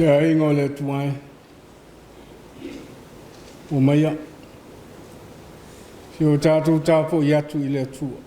Le ingo le tuai. O maia. Si o tātou tāpo i atu i le tua.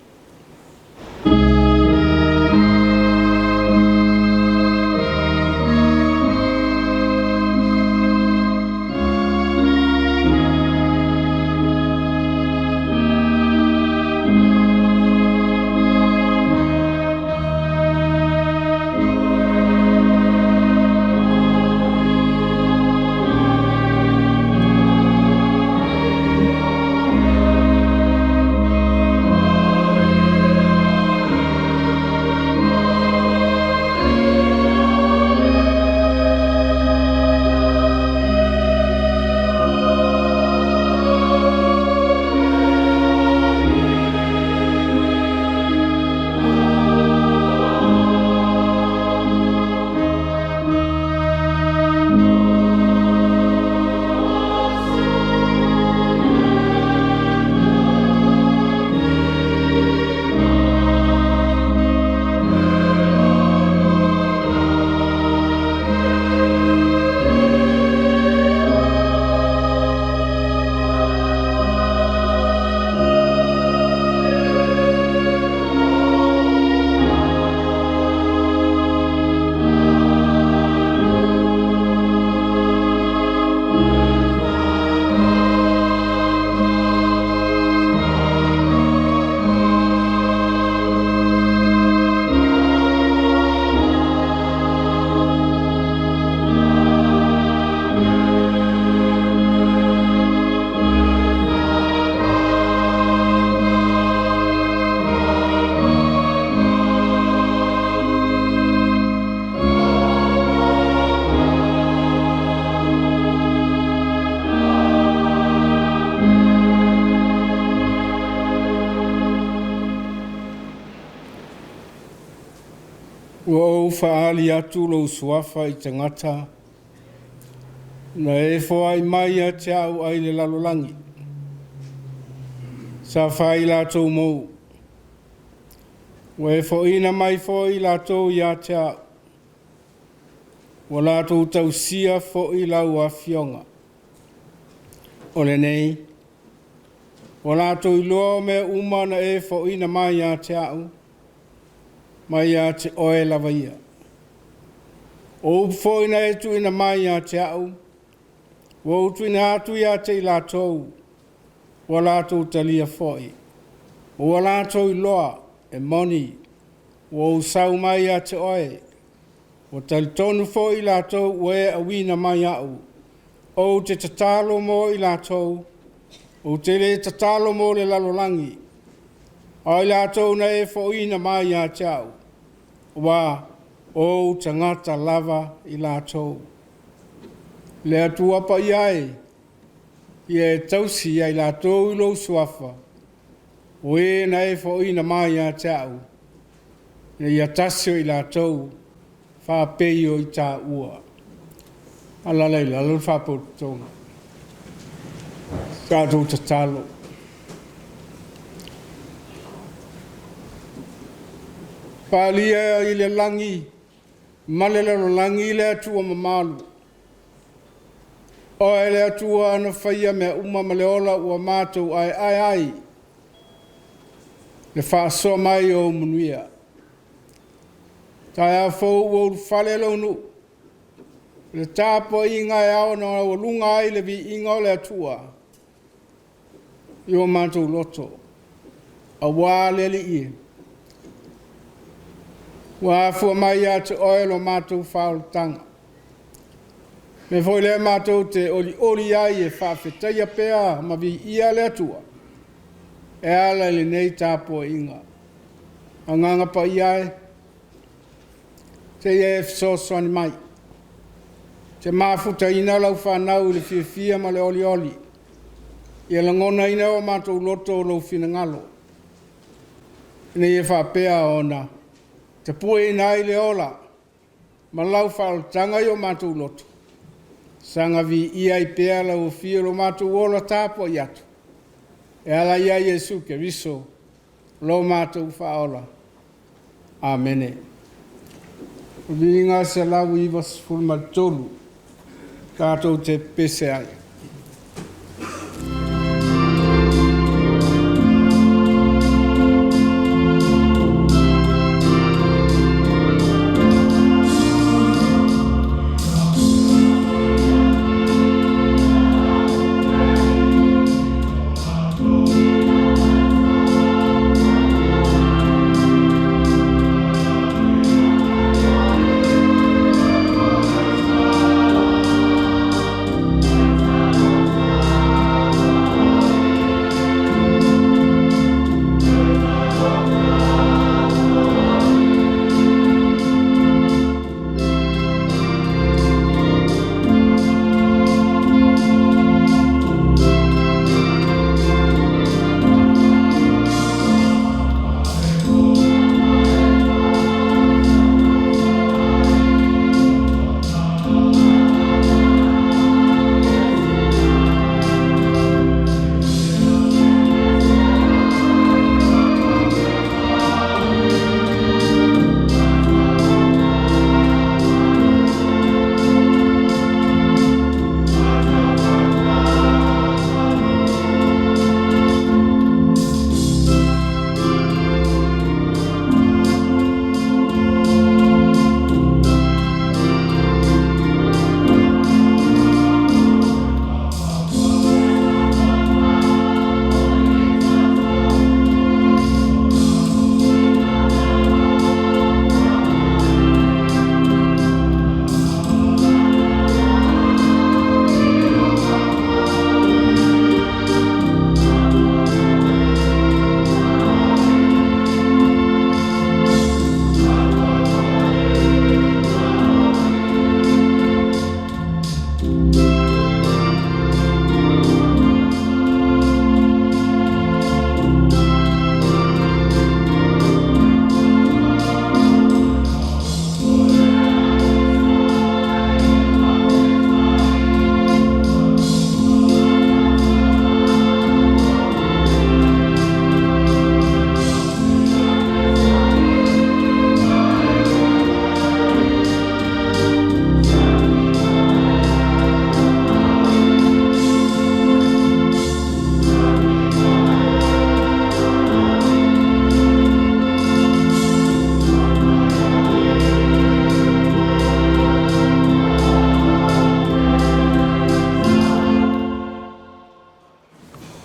Ua whaali atu lo suafa i tangata. Na e whai mai a te au ai le lalolangi. Sa whai lātou mou. Ua e whaina mai whai lātou i a te au. Ua lātou tau sia whai lau a fionga. Ole nei. Ua lātou iloa me umana e whaina mai a te au. Mai a te oe lava ia. O upoina e tuina mai a te au. Wa utuina atu ia te i lātou. Wa lātou talia foi. Wa lātou i loa e moni. Wa usau mai a te oe. Wa talitonu foi i lātou ue a wina mai au. O te tatalo mo i lātou. O te le tatalo mo le lalolangi. Ai lātou na e whaoina mai a te au. Wa o tangata lava i lātou. Le atua pa iai. I e tausi ai lātou i lo suafa. O e na e whaoina mai a te au. Ne i atasio i lātou. Whāpeio i tā ua. Alalei lalo whāpotona. Tātou tatalo. Palia i le langi, malelelo langi le atua mamalu. O e le atua ana whaia mea uma maleola ua mātou ai. Le whaasoa mai o munuia. Tai a whau ua whale launu. Le tāpo i ngai ao na ua lunga ai le vi inga o le atua. I o mātou loto. A wā leli i. Wa fua mai a te oelo mātou whaoltanga. Me foi le mātou te oli ai e whawhetaia pēa ma vi ia le atua. E ala le nei tāpo inga. Anganga pa iai. Te e fsoswani mai. Te mafuta ina lau whanau le fia ma le oli. Ia langona ina o mātou loto lau fina ngalo. Nei e whapea ona. Te pue nai le ola, ma lau whaotanga i o mātou loto. Sanga vi ia i pēa lau fia lo mātou ola tāpo i atu. E ala ia Jesu ke riso, lo mātou whaola. Amene. O vinga se lau i vas fulma tolu. Kātou te pese ai.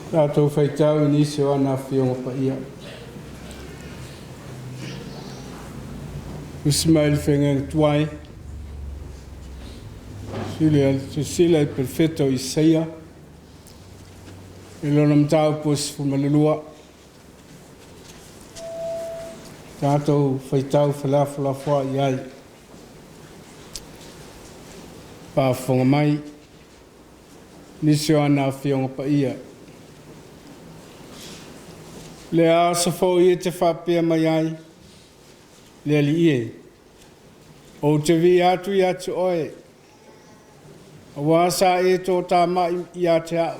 Tātou whaitau i nisi o ana whionga pa ia. Ismail whengang tuai. Sila i perfetto Isaia. I lona mtau pos fumalulua. Tātou whaitau whalafua i ai. Pa whonga mai. Nisi o ana whionga pa ia. Le a safo i te whapea mai ai, le li ie. O te vi atu i atu oe. A wasa e tō tā mai i a te au.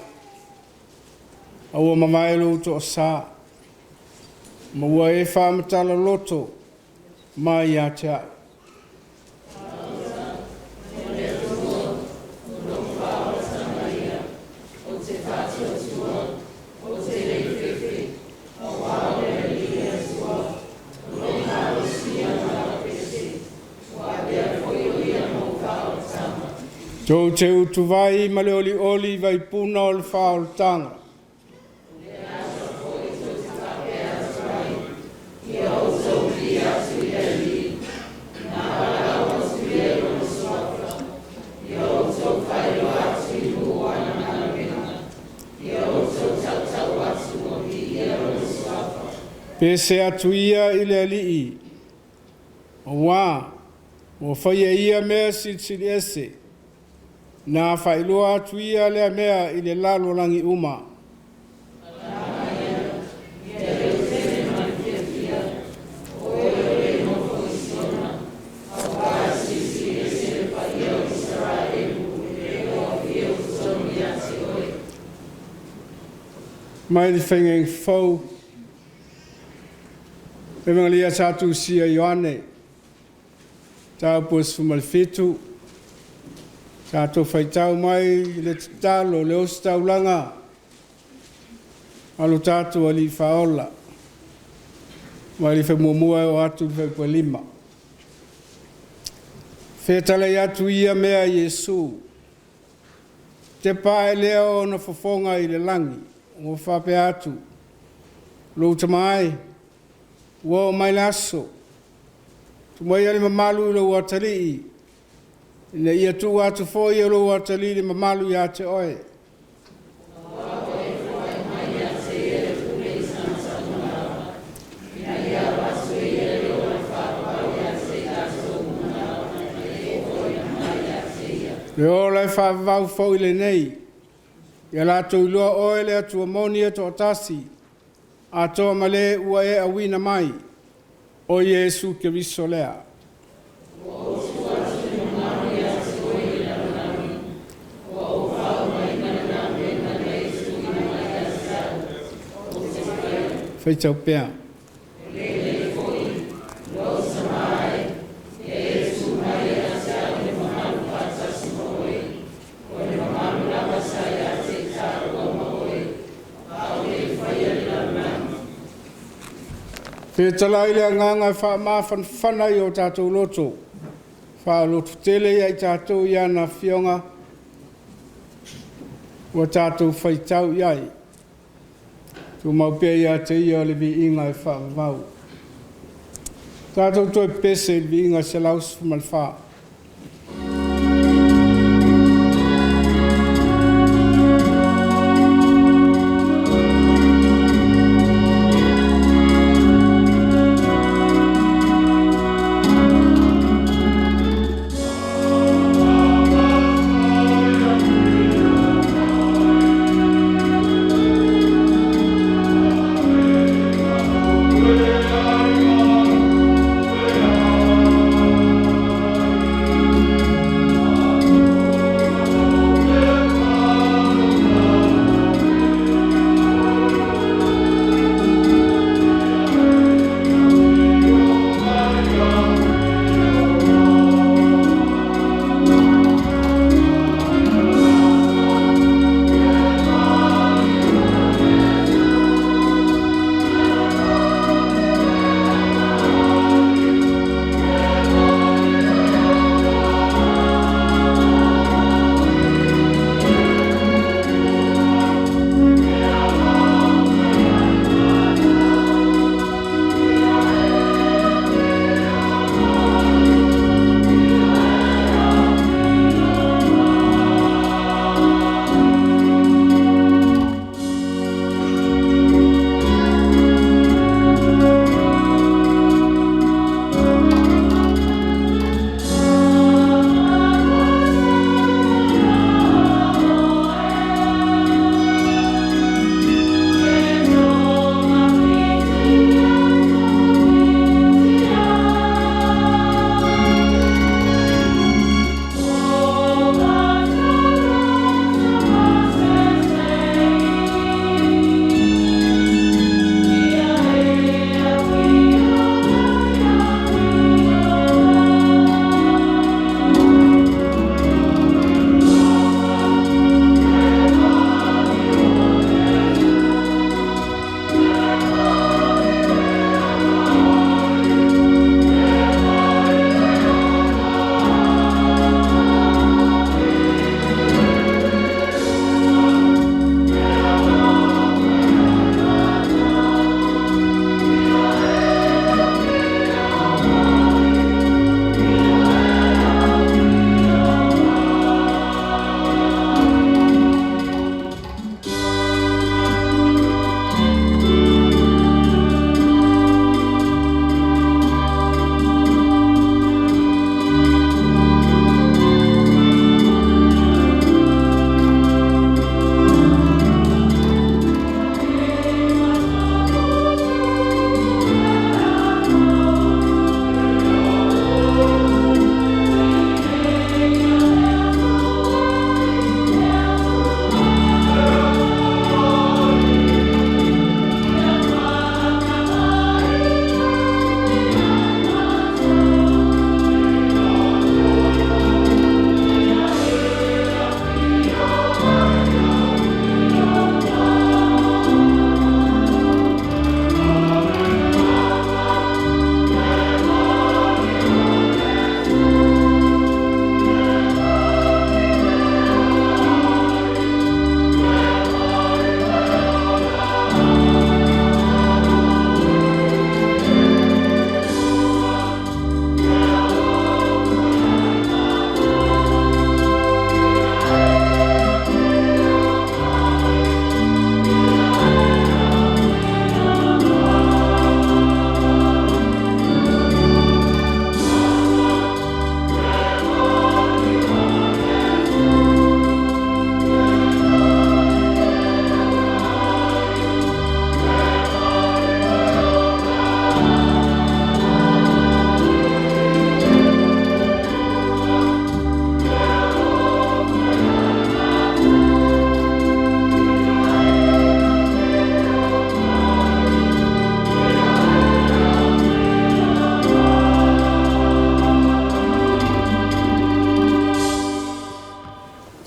A ua mamaelo tō sā. Ma ua e whamatala loto mai i a te au. Tō te utu vai ma le oli vai puna o le whaoltanga. Pese atu ia i le alii. O wā, o whaia ia mea sitsiri ese. Nā whailua atu ia lea mea i le lalo langi uma. Mai le whengeng fau. Evangelia satu sia Ioane. Tau pos fumalfitu. Tātou whaitau mai le talo le ostaulanga. Alo tātou ali whaola. Mai li whamuamua o atu li whaipalima. Whetale atu ia mea Iesu. Te pae leo na whafonga i le langi. O whape atu. Lo tamai. Wo mai laso. Tumai ali mamalu lo watali. Ina ia tu atu fo ia lo watali le mamalu ya te oe. Le ola e whaavau fo ile nei. Ia lato i loa oe le atu amonia to atasi. A toa male ua e awina mai. O Yesu ke viso lea. Feitau pea. Te talai le nganga wha mawhan whanai o tātou loto. Wha loto tele ia i tātou ia na whionga. O tātou whaitau iai. Tu maupea ia te ia le vi inga e wha mau. Tātou toi pese le vi inga se laus man wha.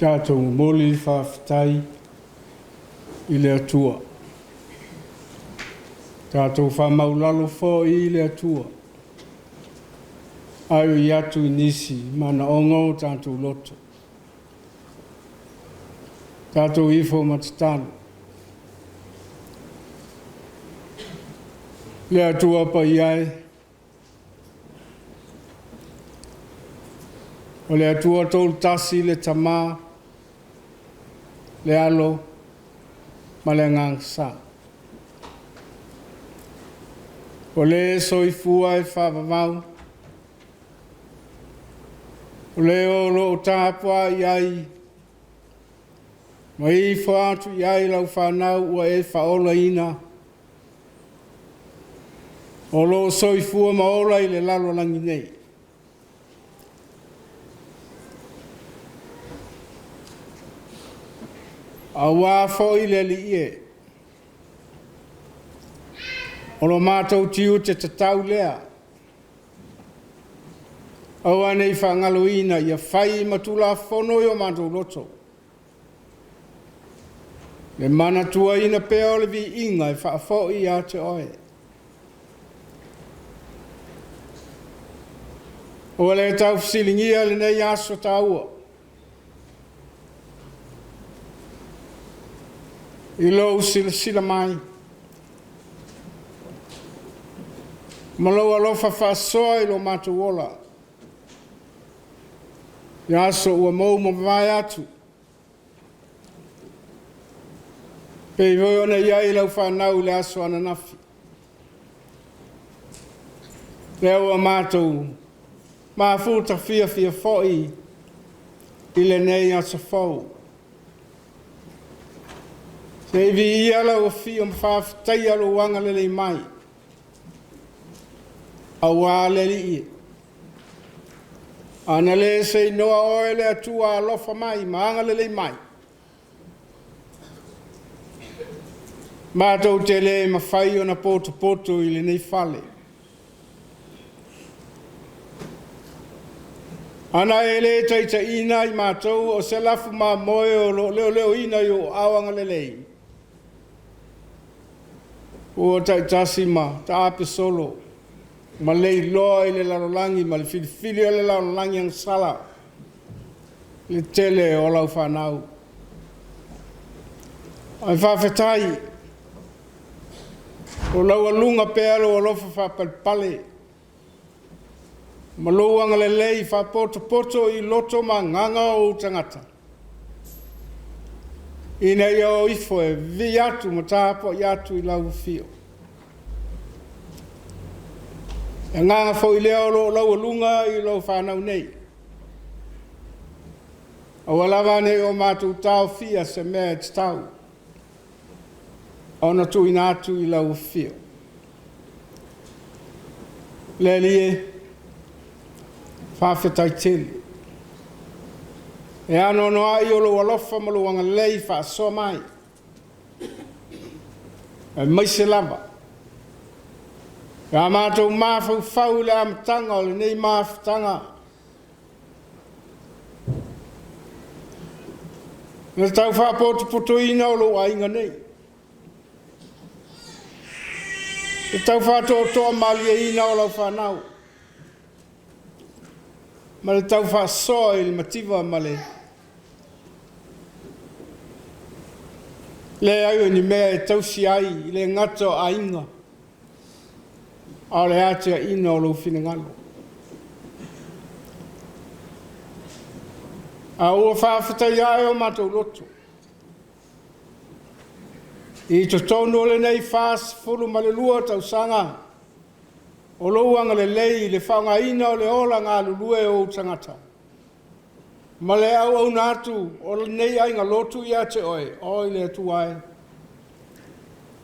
Tātou moli whawhitai I le atua. Tātou whamaulalo fo I le atua. Ai I atu I nisi mana ongo tātou loto. Tātou ifo matatano. Le atua pa iai. O le atua tolu tasi le tamā. Le alo. Ma le ngangsa. O le soifua e whawamau. O le o lo tāpua iai. Ma I whaatu iai lau whanau ua e whaola ina. O lo soifua maola I le lalo langi nei. A wā fo I le li ie. O lo mātou tiu te tatau lea. Au anei whangalo ina ia whai matula whono I o mātou loto. Le mana tua ina peo le vi inga I whaafo I a te oe. O le tau fsilingia le nei aso taua. I lo sila mai. Malo alofa whasoa I lo mātou ola. I aso ua mou mo vai atu. Pei voi ona iai lau whanau le aso ananafi. Le ua mātou. Ma futa fia foi I le nei aso fau. Se vi ia lau fia mwhawhitai alo wanga lelei mai. A wā leli I. Ana le se noa oe le atua alofa mai, maanga lelei mai. Mātou te le mawhai o na poto I le nei whale. Ana e le taita ina I mātou o se lafu mā moe o leo ina I o awanga lelei. O taitasi ma, ta ape solo. Ma lei loa I le lalolangi, ma le filifili o le lalolangi ang sala. Le tele o lau whanau. Ai whawhetai. O lau alunga pealo o lofa whapalpale. Ma louanga le lei whapoto I loto ma nganga o tangata. Ina ia o ifo e vi atu ma tāpo I atu I lau fio. E nganga fo I leo lo lau alunga I lau whanau nei. Au alawa nei o mātou tau fia se mea te tau. Ona tu ina atu I lau fio. Le lie. Whawhetai tili. E ano no ai o lo alofa ma lo wanga lei whaasoa mai. E maise lava. E a mātou māwhau whau le amatanga o le nei māwhatanga. Le tau whapoto ina o lo ainga nei. Le tau whatoa malia ina o lau whanau. Ma le tau whaasoa I le mativa ma le. Le ai ni mea e tausi ai I le ngato a inga. A le atea ina o lo finangalo. A ua whawhetai ai o mātou loto. I to tono le nei whaas fulu ma le lua tau sanga. O louanga le lei le whanga ina o le ola ngā lulue o tangata. Ma le au nātu o le nei ai ngā lotu I a te oe, oi le atu ai.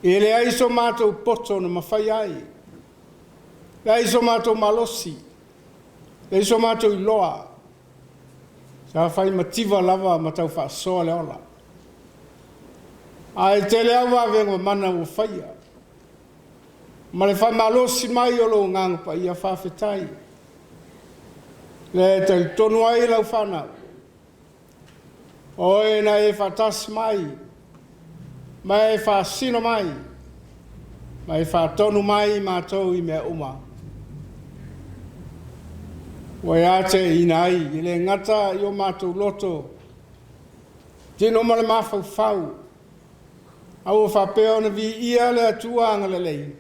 E le aiso mātou poto na mawhai ai. Le aiso mātou malosi. Le aiso mātou I loa. Sa whai mativa lava ma tau whaasoa le ola. Ai te le awa venga mana o whaia. Ma le whamalosi mai o lo ngangpa I a whawhetai. Le tau tonu ai lau whanau. Oe na e whatas mai, mai e whasino mai, mai e whatonu mai mātou I mea uma. Oe ate ina ai, I le ngata I o mātou loto, tino male mawhau whau, au o whapeo na vi ia le atua anga le lei,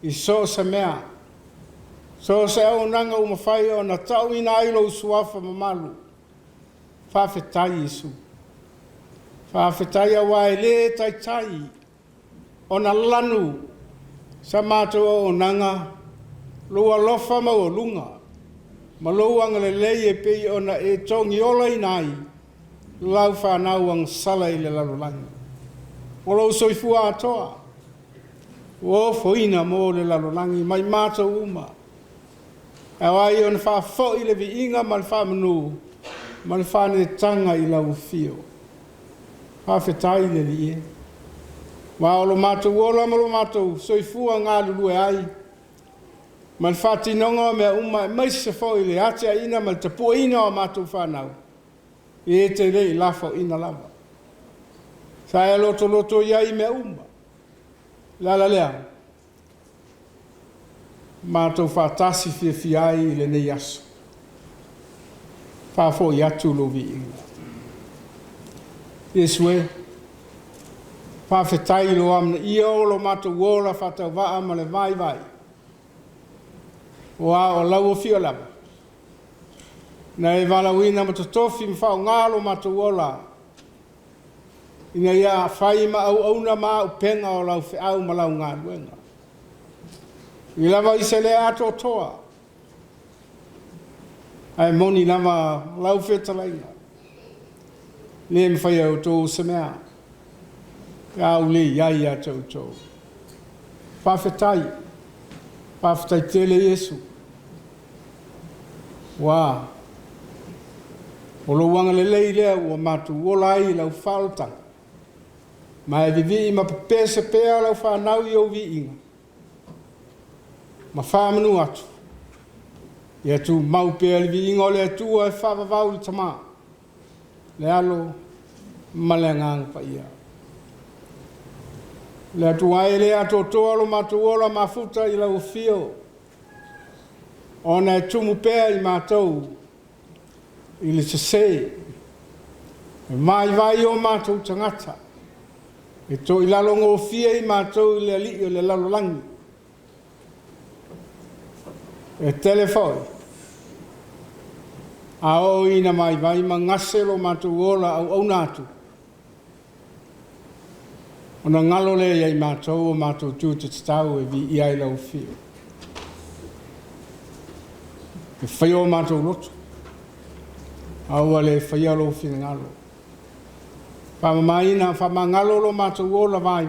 I so se mea, so se au nanga umawhai o na tau ina ailo usuafa mamalu, whawhetai Isu. Whawhetai a wae le tai tai, o na lanu, sa mātua o nanga, lua lofa ma o lunga, ma lou anga le lei e pei o na e tongi ola inai, lau whanau ang sala I le lalolanga. O lou soifua atoa, o foina mo le lalolangi, mai mātua uma, e wai o na whawhoi le vi inga ma le whamanu, ma le whane tanga I lau fio. Whawhetai le li e. Ma o lo mātou ola ma lo mātou soifua ngā lulu e ai. Ma le whatinonga mea uma e maise fo I le atea ina ma le tapua ina o mātou whanau. I e te rei lafo ina lava. Sa e loto iai mea uma. Lala lea. Mātou whatasi fiai I le nei aso. Whafo I atu lo vi inga. Yesu e. Whawhetai lo amna ia o lo mātou wola whatau waa ma le vai. O a o lau o fio lama. Na e walawina ma totofi mwhao ngalo mātou wola. Ina ia whai ma au na ma upenga o lau whiau ma lau ngā luenga. I lava I se le ato toa. Ai moni lava lau whetalaina. Le me whai au tō se mea. Ia ule iai a tau tō. Whawhetai. Whawhetai tele Yesu. Wā. O lo wanga le lei lea ua mātu wola ai lau whaotanga. Ma e vivi ma pepese pēa lau whanau I au vi inga. Ma whamanu atu. Ia tu mau pēa li vi inga o le atua e whawawau li tamā. Le alo ma le ngang pa ia. Le atua e le ato toa lo mātu wola ma futa I lau fio. Ona e tumu pēa I mātou. I le se e mai vai o mātou tangata. E to I lalongo fia I mātou I le ali o le lalolangi. E telefoi. A o ina mai vai ma ngase lo mātou ola au nātu. Ona ngalo le iai mātou o mātou tūtu tau e vi iai lau fia. E whai o mātou loto. Aua le whaia lo fina ngalo. Whamamaina, whamangalo lo mātou ola vai.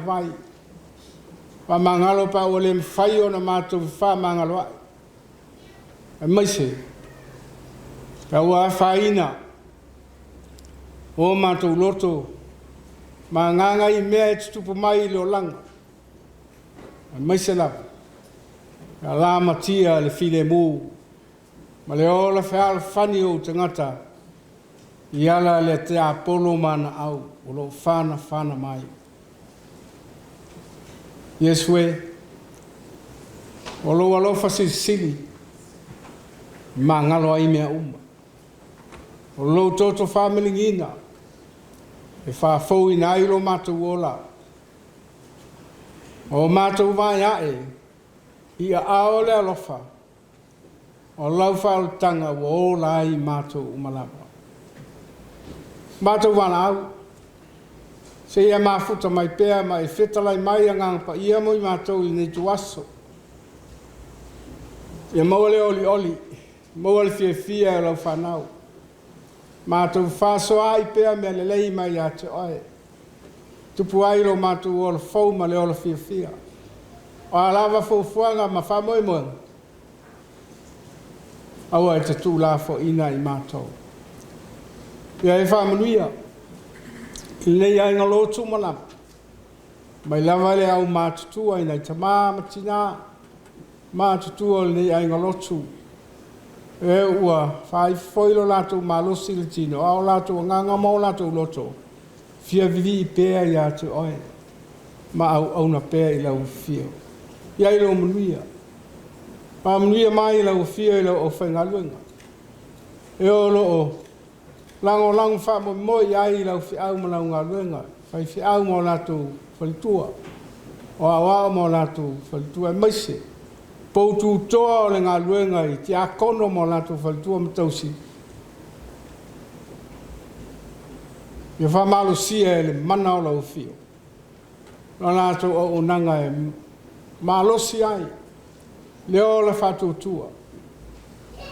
Whamangalo pa o le mwhai o na mātou whamangalo ai. E maise. Ka ua whaina. O mātou loto. Ma nganga I mea e tutupu mai le o langa. E maise lava. Ka la matia le file mū. Ma le ola whaala whani o tangata. I ala le te apolo mana au, o lo whana mai. Yesu e, o lo alofa sili, ma ngalo ai mea uma. O lo toto whamilingina, e whafou ina ai lo mātou ola. O mātou vai ae, I a ao le alofa, o lau whaotanga o ola ai mātou umalapa. Mātou wana au. Se ia mafuta mai pēa mai whetalai mai angangpa ia moi mātou I nei tuaso. Ia maua le oli. Maua le fia e lau whanau. Mātou whaso ai pēa mea le lei mai a te oe. Tupu ai lo mātou o le fau ma le o le fia. O a lava fuanga ma whamoe moe. Aua e te tū la fo ina I mātou. Ia e whamanuia. I nei ai ngā lotu malama. Mai lava le au mātutua I nei tamā matina. Mātutua le nei ai ngā lotu. E ua whai whoilo lātou malosi le tino, ao lātou nganga mau lātou loto, fia vivi I pēa I atu oe, ma au na pēa I lau fio. Ia I lau manuia. Pa manuia mai I lau fio I lau o whaingaluenga. E o lo o, lango wha mo moi ai I lau whiau ma lau ngā luenga, whai whiau mo lātou whalitua, o awa mo lātou whalitua e maise. Poutu toa o le ngā luenga I te akono mo lātou whalitua matausi. Ia whamalo sia e le mana o lau fio. Nā lātou o unanga e malosi ai. Leo le whātou tua.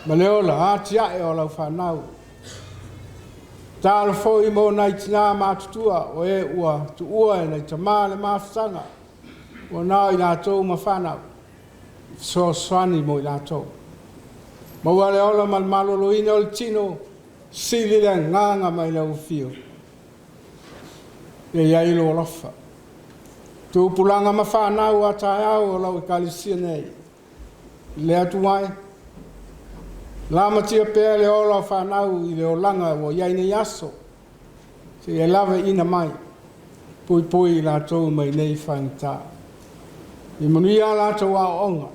Ma leo le hātia e o lau whanau. Tāla fōi mo nai tina mātutua o e ua tu ua e nei tamā le māwhitanga. O nā I lātou ma whanau. So swani mo I lātou. Ma ua le ola mal malolo ina o le tino, sili le nganga mai lau fio. E iai lo lofa. Tu pulanga ma whanau a tai au o lau I kalisia nei. Le atu mai. Lama tia pēr le ola o whanau I le olanga o iai nei aso. Se e lawe ina mai. Pui pui I lātou mai nei whaingta. I manuia lātou a onga.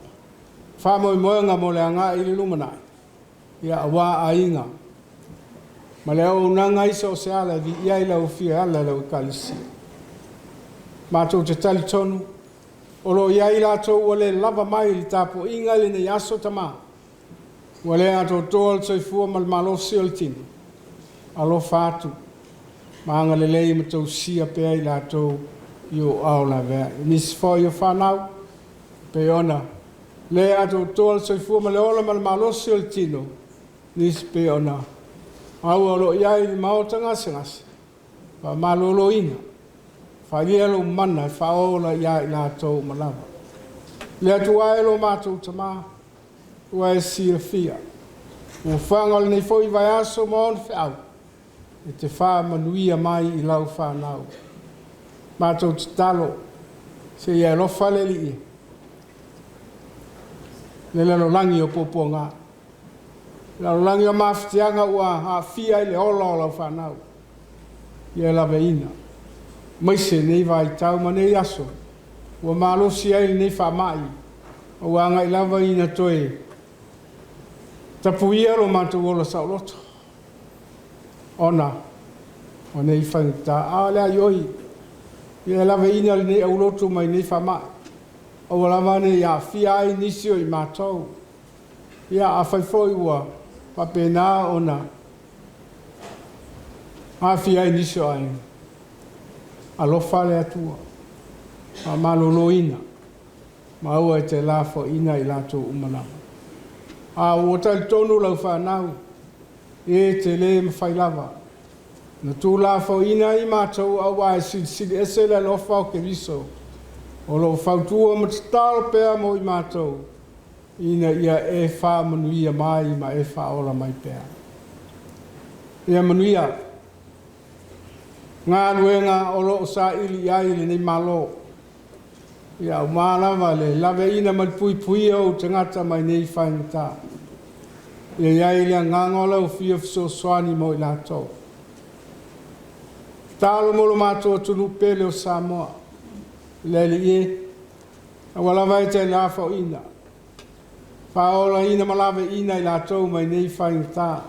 Whamoi moenga mo le anga I le lumanai. Ia awa a inga. Ma le au nanga iso o se ala vi iai lau fia ala lau kalisia. Mātou te tali tonu. Olo iai lātou o le lava mai I tapo inga le nei aso tama. Wa le ato toal soifua mal malosi o le tino. Alo fatu. Maanga le lei matou sia pea I lātou yo au la vea. Nisi fo yo whanau. Pe ona. Le ato toal soifua ma le ola mal malosi o le tino. Nisi pe ona. Au alo iai ni maotanga sengasi. Pa malolo ina. Whaielo mana whaola iai lātou malava. Le atu aelo mātou tamā. Ua e sira fia. Ua whangal nei fo I vai aso ma on whiau. E te wha manuia mai I lau whanau. Mātou te talo. Se ia lofa le li. Le lalo langi o popo ngā. Lalo langi o mawhitianga ua a fia I le ola o lau whanau. Ia lawe ina. Maise nei vai tau ma nei aso. Ua malosi ai nei whamai. Ua ngai lawa ina toe. Tapu ia lo mātou ola sauloto. Ona. O nei whaingta. A lea ioi. Ia lawe ina le nei auloto mai nei whamai. O lawa nei ia fia ai nisio I mātou. Ia a whaifoi ua. Papena ona. A fia ai nisio ai. Alofa le atua. A malolo ina. Ma ua e te lafo ina I lātou umanama. A o tal tonu lau whanau. E te le mawhai lava. Na tū lafo ina I mātou awa e sili ese le lofa o ke viso. O lo whautua matataro pēr mo I mātou. Ina ia e wha manuia mai ma e wha ola mai pēr. Ia manuia. Ngā ruenga o lo sa ili ai le nei malo. Ia o mālawa le lawe ina mai pui pui au te ngata mai nei whaingata. Ia iai lea ngangola o fia fiso swani mo I lātou. Tālo molo mātou tunu pele o Samoa. Lele ie. Awalawa e te lafa o ina. Whaola ina malawe ina I lātou mai nei whaingata.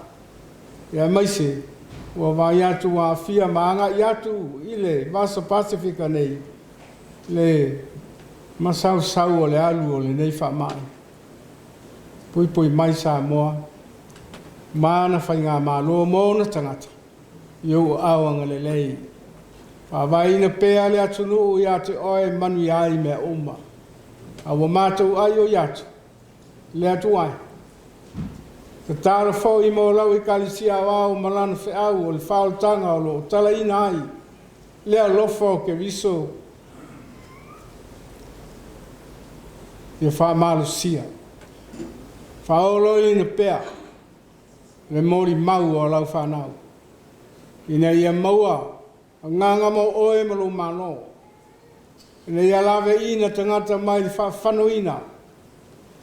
Ia maise. Ua vai atu a fia maanga I atu I le Vasa Pasifika nei. Le masau sau o le alu o le nei whamai. Pui pui mai Samoa. Mana whainga malo mōna tangata. Iu awanga le lei. Whawai ina pēa le atu nuu I ate oe manu ai mea uma. Awa mātou ai o I atu. Le atu ai. Ka tāra fau I mo lau I kalisia wau malana whiau o le whaoltanga o lo tala ina ai. Lea lofa o ke viso. Ia whamalo sia. Whaolo ina pēa. Le mori mau o lau whanau. Ina ia maua. A nganga mo oe malo mano. Ina ia lawe ina tangata mai whanoina.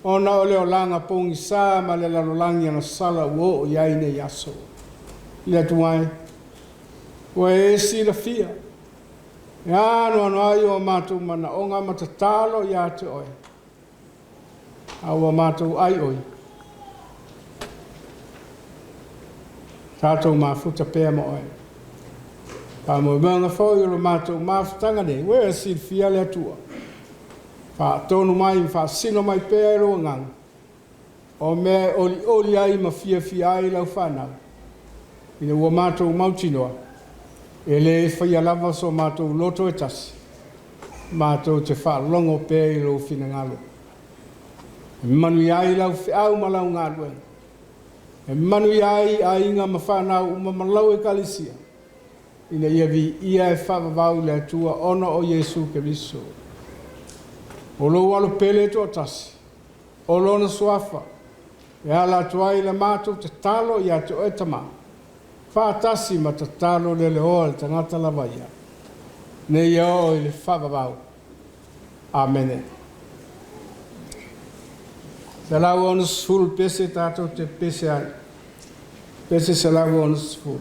Ona o leo langa pongi sa ma le lalolangi ana sala uo o iai ne yaso. Ia tuai. Ua e sila fia. Ia no ano ai o mātou mana o ngā matatalo ia te oe. Aua mātou ai oi. Tātou mafuta pēr mo oe. Pa mo mga fōi o mātou mafutanga ne. Ua e sila fia le atua. Fa tonu mai, fa sino mai pēr o ngang. O me oli ai ma fia ai lau whanau. Ina ua mātou mautinoa. E le whaia lava so mātou loto e tasi. Mātou te wha longo pē i lo whina ngalo. E manu iai lau whiau malau ngā ruen. E manu iai a inga ma whanau uma malau e kalisia. Ina ia vi ia e whavavau le atua ona o Yesu ke viso. O lo alo pele to tasi. O lo na suafa. E ala tuai le mātou te talo i a te oetama. Whātasi ma te talo le oa le tangata lava ia. Ne ia o i le whavavau. Amene. Te lau ona sfulu pese tātou te pese ai. Pese se lau ona sfulu.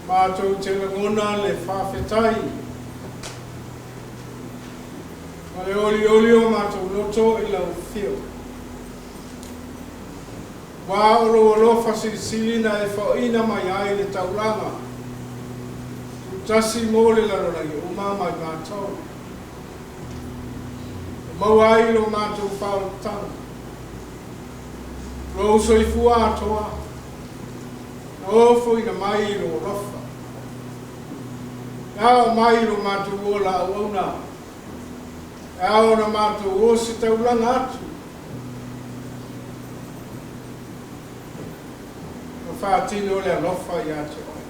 Mātou te ngona le whawhetai. Ma le oli o mātou loto I lau whio. Wā olo whasisilina e whaoina mai ai le tauranga. Tasi mō le larorangi o māmai mātou. Mau ai lo mātou whaotanga. Lo soifua atoa. O foi na mai lo rofa. Ao mai lo matu ola ona. Ao na matu o se taulanga atu. O whaatino le rofa ia te oi.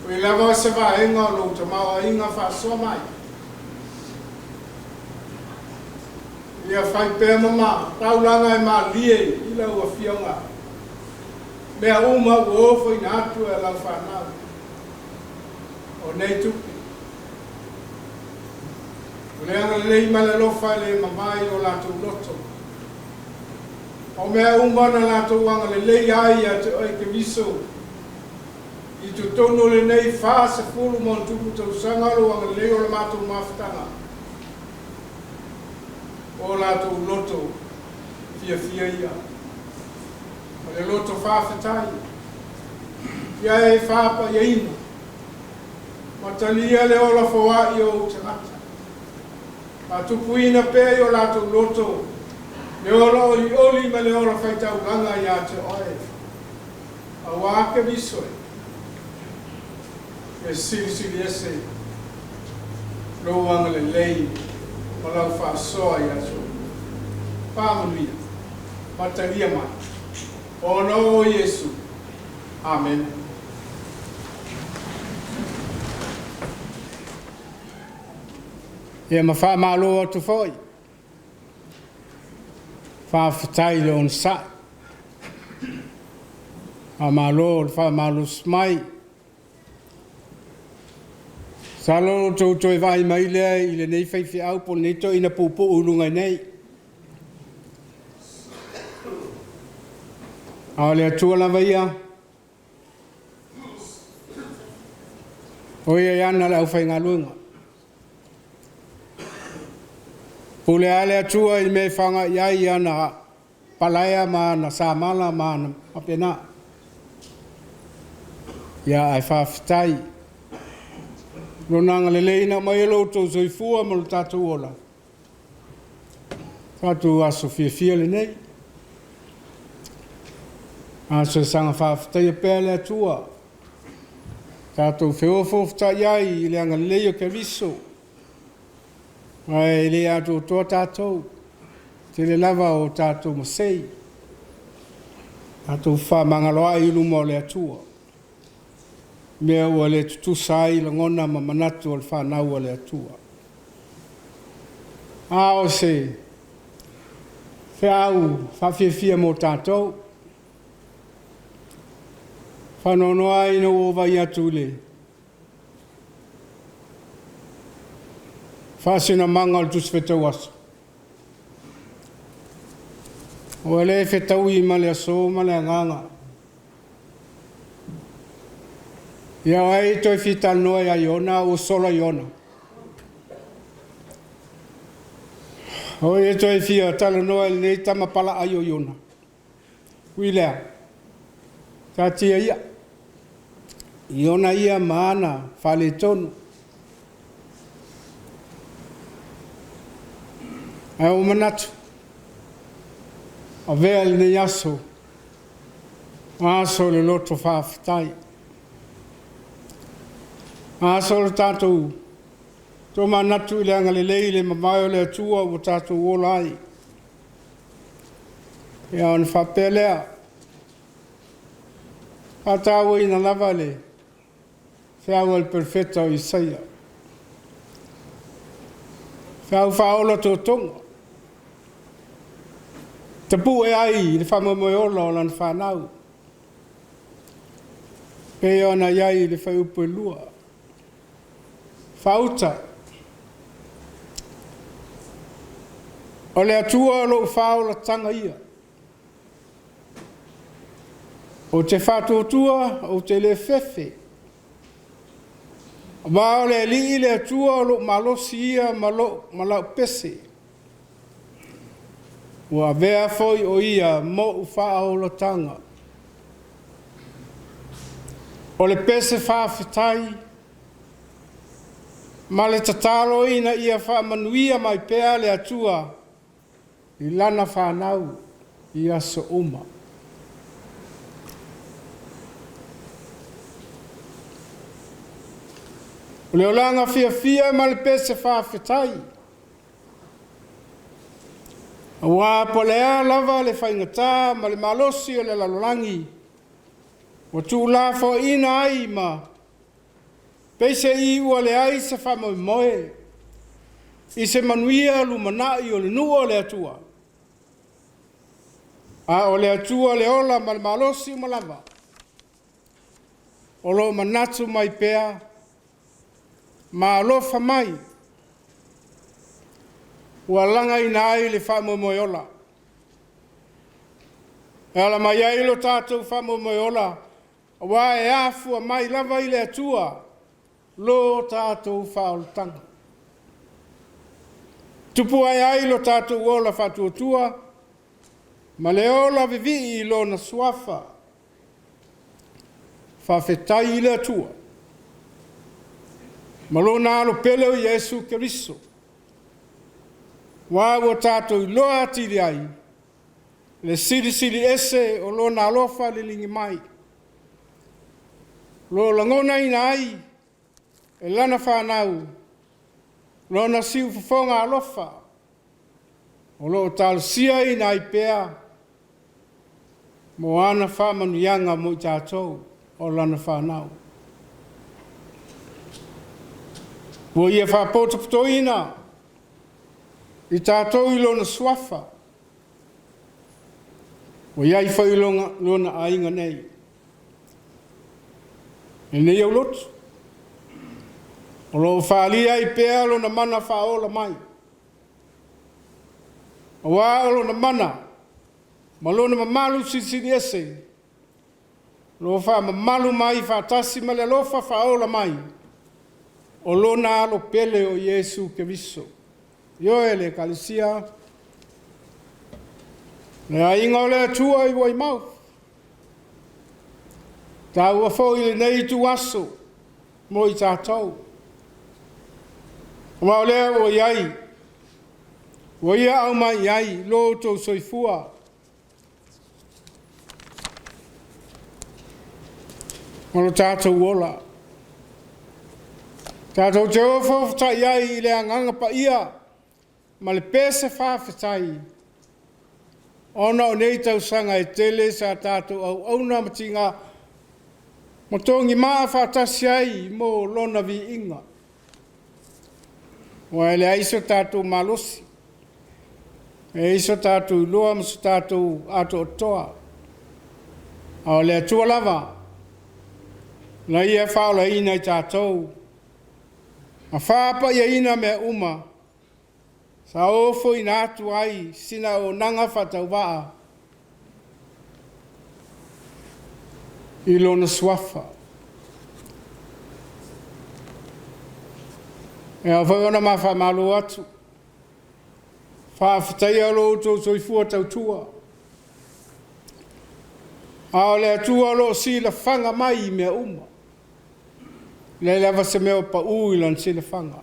Ui lava se vaenga lo te maua inga whaasoa mai. Ia whai pēr mama, taulanga e maa lie I lau a whionga. Mea uma o ofo I nātu e lau whanau. O nei tupi. O leanga lei male lofa le mamai o lātou loto. O mea uma na lātou wanga le lei ai a te oi ke viso. I tu tono le nei wha se fulu mon tupu tau sangalo wanga le lei o le mātou mawhitanga. O lātou loto fia ia. O le loto whawhetai. Ia e whapa ia ina. Matalia le ola whawai o te ngata. Ma tupuina pēi o lātou loto. Le ola oli ma le ola whaitau langa ia te oe. A wāke visoi. E siri ese. Roanga le lei. Ma lau whaasoa ia so. Pāmanuia. Matalia mai. O no Yesu. Amen. Ia ma wha malo atu whoi. Wha whatai le on sa. A malo, wha malo smai. Sa lolo tau toi vai mai lea I le nei whaiwhi au po nei toi ina pupu ulunga nei. A le atua lava ia. O ia iana le au whai ngā luenga. Pule ale atua I me whanga iai ana palaya ma na samala ma na apena. Ia ai whawhitai. Ronanga le leina mai e loutou soifua ma lo tātou ola. Tātou aso fia le nei. Aso sanga whawhitai e pēr le atua. Tātou whiofo whtai ai I le anga leo ke viso. Ai le ato toa tātou. Te le lava o tātou masei. Tātou whamangaloa I lumo le atua. Mea ua le tutusai la ngona ma manatu o le whanau o le atua. A o se, whiau, whawhiawhia mō tātou. Whanonoa ina o vai atu le. Whasina manga o tus whetau aso. O le whetau I ma le aso ma le nganga. Ia ai toi fital noa ia iona o sola iona. O e toi fia tala noa nei tama pala ai o iona. Wilea. Ta tia ia. Iona ia maana fale tonu. Ai o manatu. A vea le nei aso. Aso le loto whawhitai. Aso le tātou. Tō manatu I le anga le lei le mamai o le atua o tātou o lai. Ia on whapelea. Pātāua ina lava le. Whiau al perfeta o Isaia. Whiau whaola tō tonga. Te pu e ai le whamamoe ola o lan whanau. Pe ona iai le whaupu e lua. Fauta. O le atua lo whaola tanga ia. o te whātuatua o te le whewhe. Wa o le li le atua o lo malosi ia malau pese. Ua vea foi o ia mo u whaolatanga. O le pese whawhetai, ma le tatalo ina ia whamanuia mai pea le atua i lana whanau i aso uma. O le olanga fia ma le pese whawhetai. Wa polea lava le whaingata ma le malosi o le lalolangi. O tu la fo ina ai ma peise I ua le ai se whamoe I se manuia lumanai o le nua o le atua. A o le atua le ola ma le malosi o malava. O lo manatu mai pea ma alofa mai. Ua langa ina ai le whamoe ola. E ala mai ai lo tātou whamoe ola. Wa e afua mai lava I le atua. Lo tātou whaoltanga. Tupu ai lo tātou ola whatuatua. Ma le ola vivi I lo na suafa. Whawhetai I le atua. Ma lo na alo pele o Yesu Keriso. Wa o tātou I loa atiri ai. Le siri ese o lo na alofa le lingi mai. Lo langona ina ai. E lana whanau. Lo na siu whafonga alofa. O lo tal sia ina I pea. Mo ana whamanu yanga mo I tātou. O lana whanau. Wo ia whapoto ina. I tātou I lona swafa. O iai whai lona ainga nei. E nei au lotu. O lo whaalia I pea lona mana whaola mai. O wā o lona mana. Ma lona mamalu sisiri ese. Lo wha mamalu mai whaatasi ma le lofa whaola mai. O lona alo pele o Yesu Keriso. Yo ele kalisia. Le ainga o le atua I wai mau. Tā ua fo I le nei tu aso. Mo I tātou. Ma o lea o iai. O ia au mai iai. Lo tau soifua. Malo tātou ola. Tātou te ofo ta iai I le anganga pa ia. Ma le pese whawhetai. Ona o nei tau sanga E tele sa tātou au auna matinga. Mo tongi maa whaatasi ai mo lona vi inga. Wa ele aiso tātou malosi. E iso tātou loa maso tātou ato otoa. A o le atua lava. Na ia whaola ina I tātou. A whaapa ia ina mea uma. Sa ofo ina atu ai sina o nanga whatau waa. I lona swafa. E a whaiona ma wha malo atu. Whawhetai alo tō soifua tautua. A o le atua lo sila whanga mai I mea uma. Le lewa se mea pa ui lan sila whanga.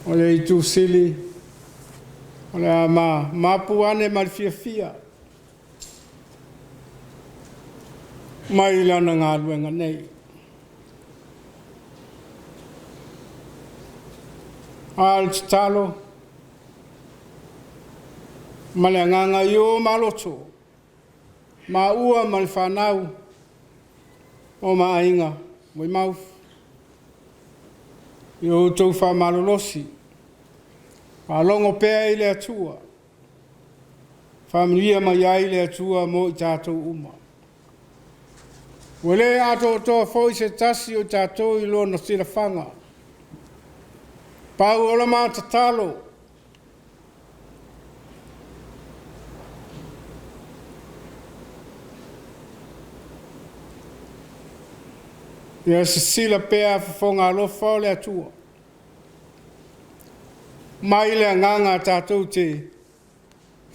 O le I tu sili. O le a mapu ane malfia. Mai lana ngā luenga nei. Al talo. Ma le nganga I o maloto. Ma ua ma le whanau. O ma ainga. Moi mau. I o tau wha malolosi. Wha longo pēa I le atua. Wha ma iai le atua mo I tātou uma. Wale ato toa foi se tasi o tātou I lona sila whanga. Pau ola mā tatalo. Ia se sila pea whafonga alofa o le atua. Mai le nganga tātou te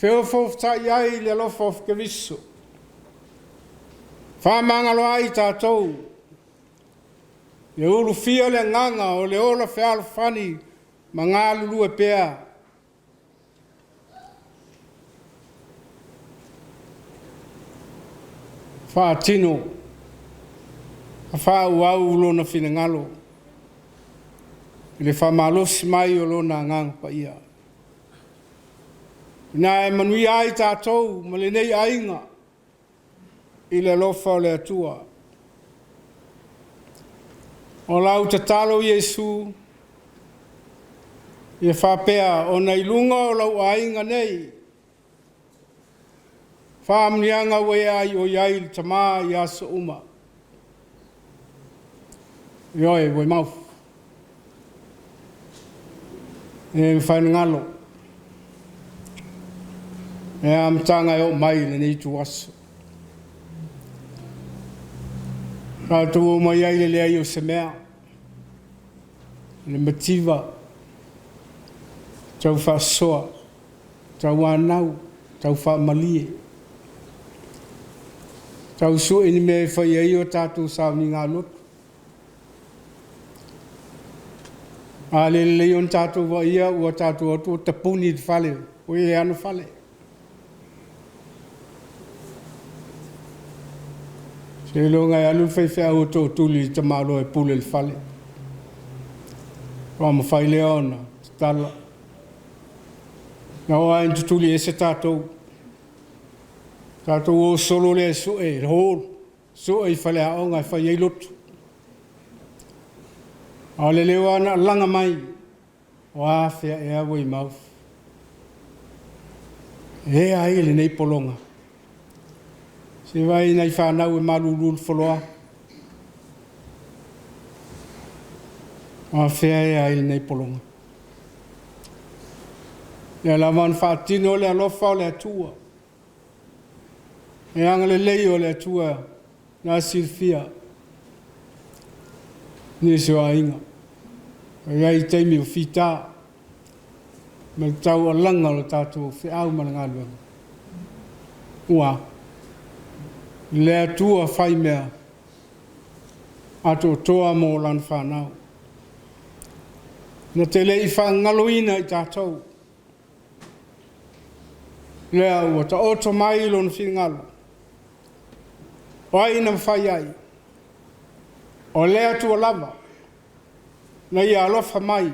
whiofof tai ai le alofa of keviso. Whamanga lo ai tātou. Le ulu fia le nganga o le ola whiala whani ma ngā lulu e pea. Whaatino. A whaau ulo na whina ngalo. I le whamalosi mai o lo na ngang pa ia. Nā e manui ai tātou, ma le nei ainga. I le lofa o le atua. O lau te talo Iesu. I e whapea o nei lunga o lau ainga nei. Whaamnianga we ai o iai le tamā i aso uma. Ioe, we mau. E whaina ngalo. E amtanga e o mai le nei tu aso. Rātou o mai ai le lea i o se mea. Le mativa. Tau wha soa. Tau anau. Tau wha malie. Tau su ini me whai ai o tātou sao ni ngā lotu. A le leon tātou wa ia ua tātou atu o tapuni te whale. O e anu whale. Se lo ngai alu whai o tō tuli te malo e pule le whale. Wa ma whai leona, tala. Na o ain tutuli e se tātou. Tātou o solo le su e hōr. Su e whale a o ngai whai ei lotu. A le leo ana langa mai. O a whea e awa i mau. E ai le nei polonga. Se vai nei whanau e malulul wholoa. A whea e ai le nei polonga. E la man whaatino le alofa o le atua. E anga le lei o le atua. Nā silfia. Ni se wa inga. E ai teimi o fita. Me tau a langa o tātou whi au mana ngā luenga. Ua. Le atua whai mea. Ato toa mō lan whanau. Na te lei whangaloina i tātou. Lea ua ta oto mai ilo na whingalo. O aina whai ai. O lea tua lava. Na ia alofa mai.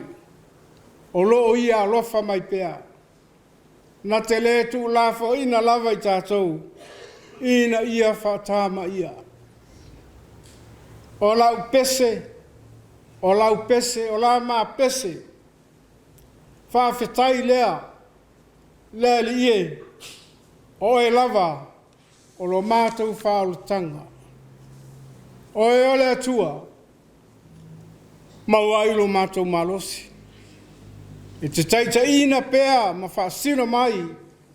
O loo ia alofa mai pea. Na te le tu lafo ina lava i tātou. Ina ia whatama ia. O lau pese. O lau pese. O lau mā pese. Whawhetai lea. Lea li ie. O e lava. O lo mātou whaolutanga. O e ole atua. Mau ailo mātou malosi. E te taita ina pea ma whaasino mai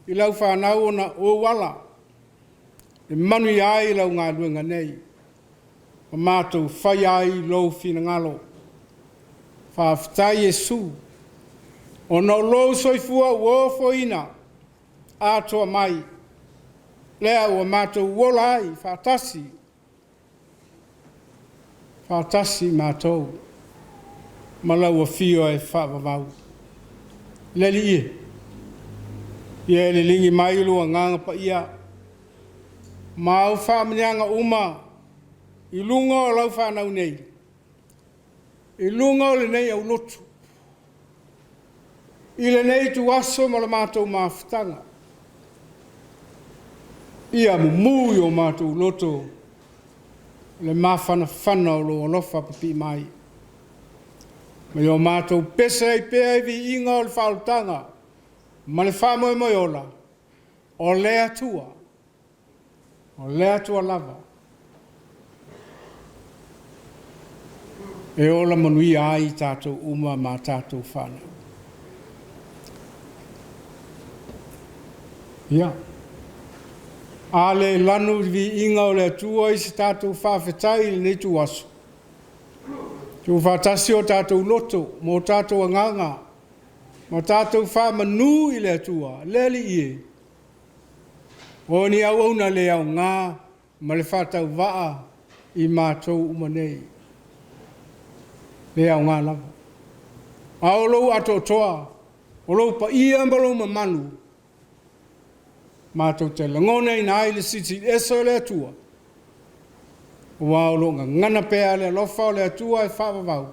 i lau whanau na o wala. E manu i ai lau ngā luenga nei. Ma mātou whai ai lau whina ngalo. Whaaftai Iesu. O no lau soifua uofo ina. Atoa mai. Lea ua mātou uola ai. Whaatasi. Whaatasi mātou. Malau a fio e whaavavau. Leli ie. Ia le lingi mai lua nganga pa ia. Mau whaamanianga uma. I lunga o lau whanau nei. I lunga o le nei au lotu. I le nei tu aso ma le mātou mawhitanga. Ia mumui o mātou loto. Le mawhana whana o lo alofa papi mai. Me o mātou pesa i pēa i vi inga o le whautanga. Ma le whamoe moi ola. O lea tua. O lea tua lava. E ola manui ai tātou uma ma tātou whana. Ia. A le lanu vi inga o le tua i se tātou whawhetai le nei tu aso. Tu whatasi o tātou loto, mō tātou anganga, mō tātou wha manu I le atua, leli ie. O ni au na le au ngā, ma le whatau waa I mātou umanei. Le au ngā lava. A o lou ato toa, o lou pa ia mbalo ma manu. Mātou te langone I nai le siti eso le atua. Wa o lo ngana pea le lofa o le atua e whawawau.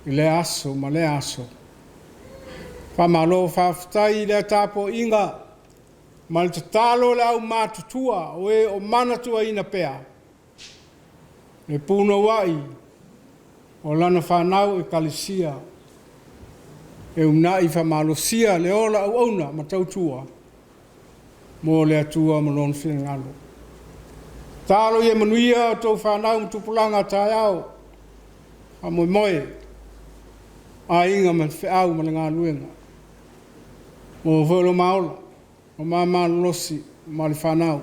I le aso, ma le aso. Whamalo whawhtai le tapo inga. Ma le talo le au mātutua o e o manatua ina pea. E puno wai. O lana whanau e kalisia. E unai whamalosia le ola au auna ma tautua. Mo le atua ma non whenangalo. Talo ye manuia o tau whanau mtupulanga tai au. A moe moe. A inga man whiau ma le ngā luenga. Mo volo maola. O mama losi ma le whanau.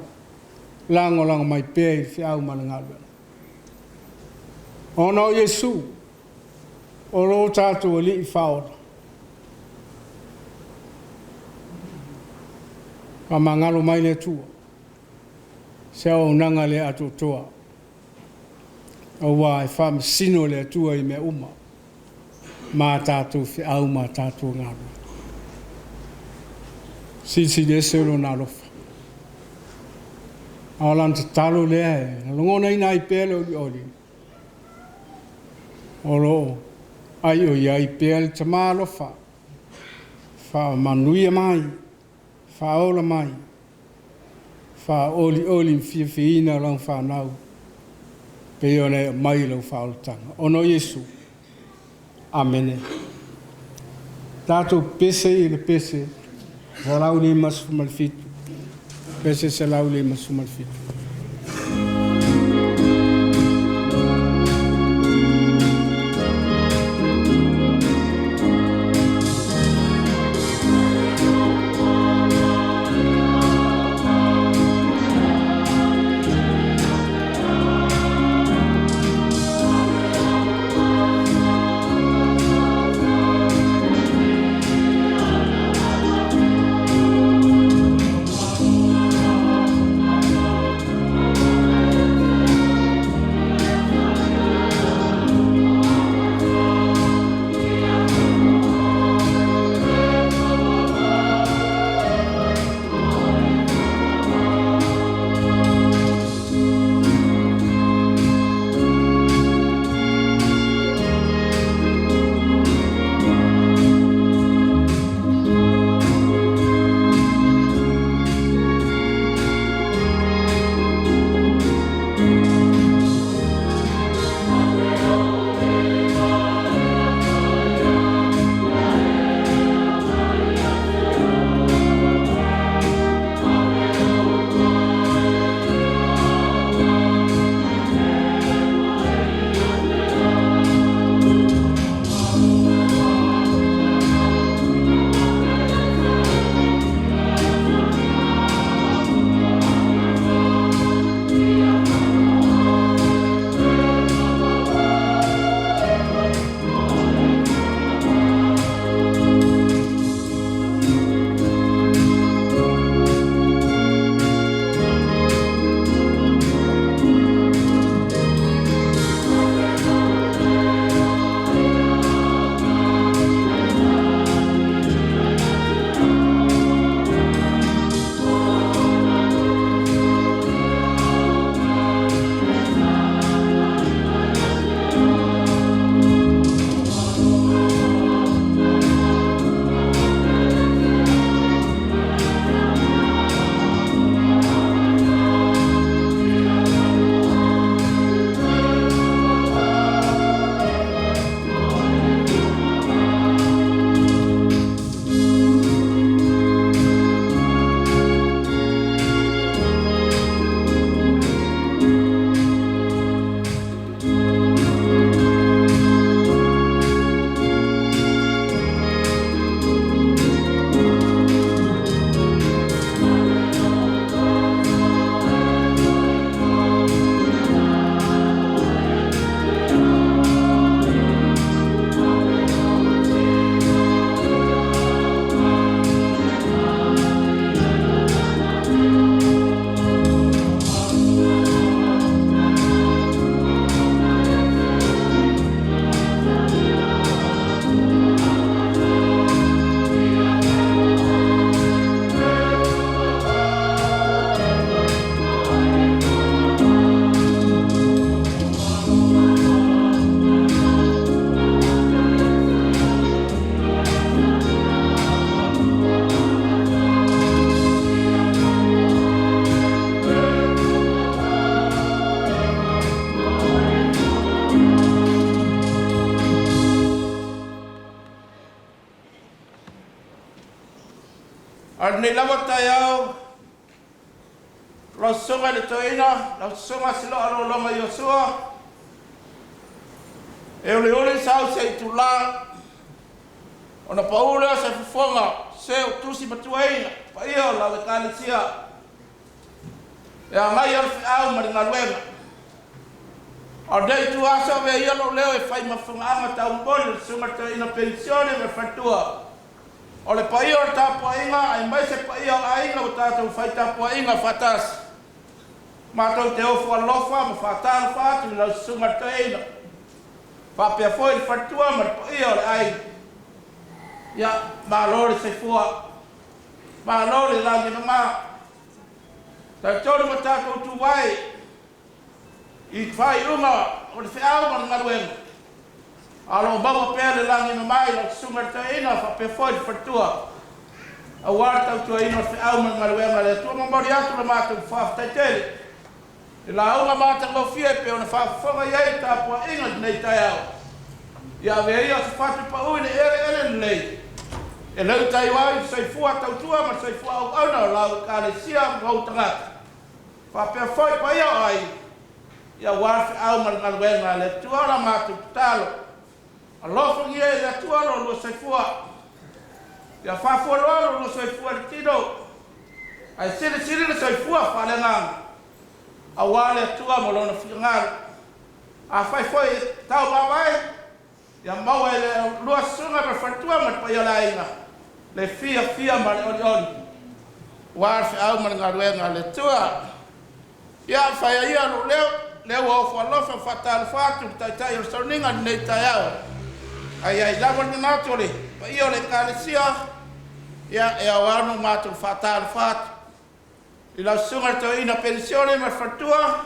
Lango lango mai pēi whiau ma le ngā luenga. Ona o Yesu. O lo tātou li I whaora. Ka mangalo mai le tua. Se o nanga le ato toa. O wa e wha sino le atua I me uma. Ma tātou whiau ma tātou ngāru. Si le selo nā lofa. Aolan te talo lea e. Longona ina I pēle o li oli. O lo ai o ia I pēle te mā lofa. Wha manuia mai. Wha ola mai. Wha oli whiawhiina lau whanau. Pe o ne mai lau whaolotanga. Ono Yesu. Amene. Tātou pese I le pese. Sa lau le masu malfitu. Pese sa lau le masu malfitu. Nei lava tai au, lo songa le toina, lo songa silo alo longa Yosua. E ole ole sau se tula, ona paula se fufonga, se o tusi matuaina, pa ia la le kalesia. E a ngai alfi au maringa luenga. O dei tu asa ve ia lo leo e fai mafunga anga tau mbole, sunga toina pensione me fatua. O le paia o tapua inga, ai mai se paia o ainga o tātou whai tapua inga whatas. Mātou te ofu alofa, ma whātānu whātu, lau sunga teina. Whapea foi le whatua, ma le paia o le ainga. Ia, mā lore se fua. Mā lore langi na mā. Tai tōru ma tātou tu wai. I whai unga, o le whiau ma ngaruenga. Alo baba pele langi no mai la sunga taina fa pe foi fatua. A warta tu ina fe au man maluenga le tu mo mori atu la mata fa taitele. La uma mata go fie pe ona fa fonga ye ta po inga nei taiao. Ya ve ia se fatu pa ui ele nei. E le tai wai sai fua tau tua ma sai fua au na la ka le sia mo tanga. Fa pe foi pa ia ai. Ya war fe au man maluenga le tu la mata talo. Alofa ngia e la tua lo sai fua. Ya fa fua lo sai fua tino. Ai siri le sai fua fa le ngang. A wale tua mo lo na fingal. A fai foi tau ba vai. Ya mau e lua sunga per fatua ma pa ya laina. Le fia ma le on. Wa fa au ma ngaruenga le tua. Ya fa ya lo leo o fa lo fa fatal fatu tai o soninga nei taiao. Ai lava ni natole pa io le kalesia ya e awano matu fatal fat ila sunga to ina pensione ma fatua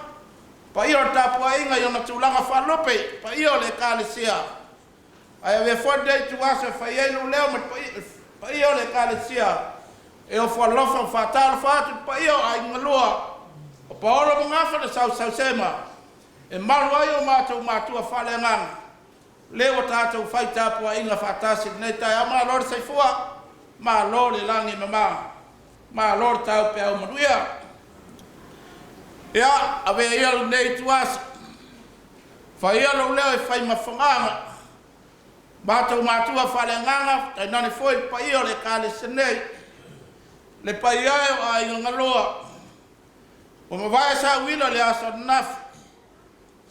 pa io tapua inga yo natulanga falope pa io le kalesia ai ve fonde tu asa fa yelo leo pa io le kalesia e o falofa fatal fat pa io ai ngalua pa olo ngafa de sau sema e malu ayo matu falenga Leo tātou whai tāpua inga whātasi nei tai a mā lor sai fua, mā lor e langi mā lor tāu pe au manuia. Ia, awe ialu nei tuasa, whai ialu leo e whai mawhanganga, mātou mātua whalenganga, tai nani foi pa io le kāle senei, le pai ai a inga ngaloa, o mawai sa wila le asa nafu,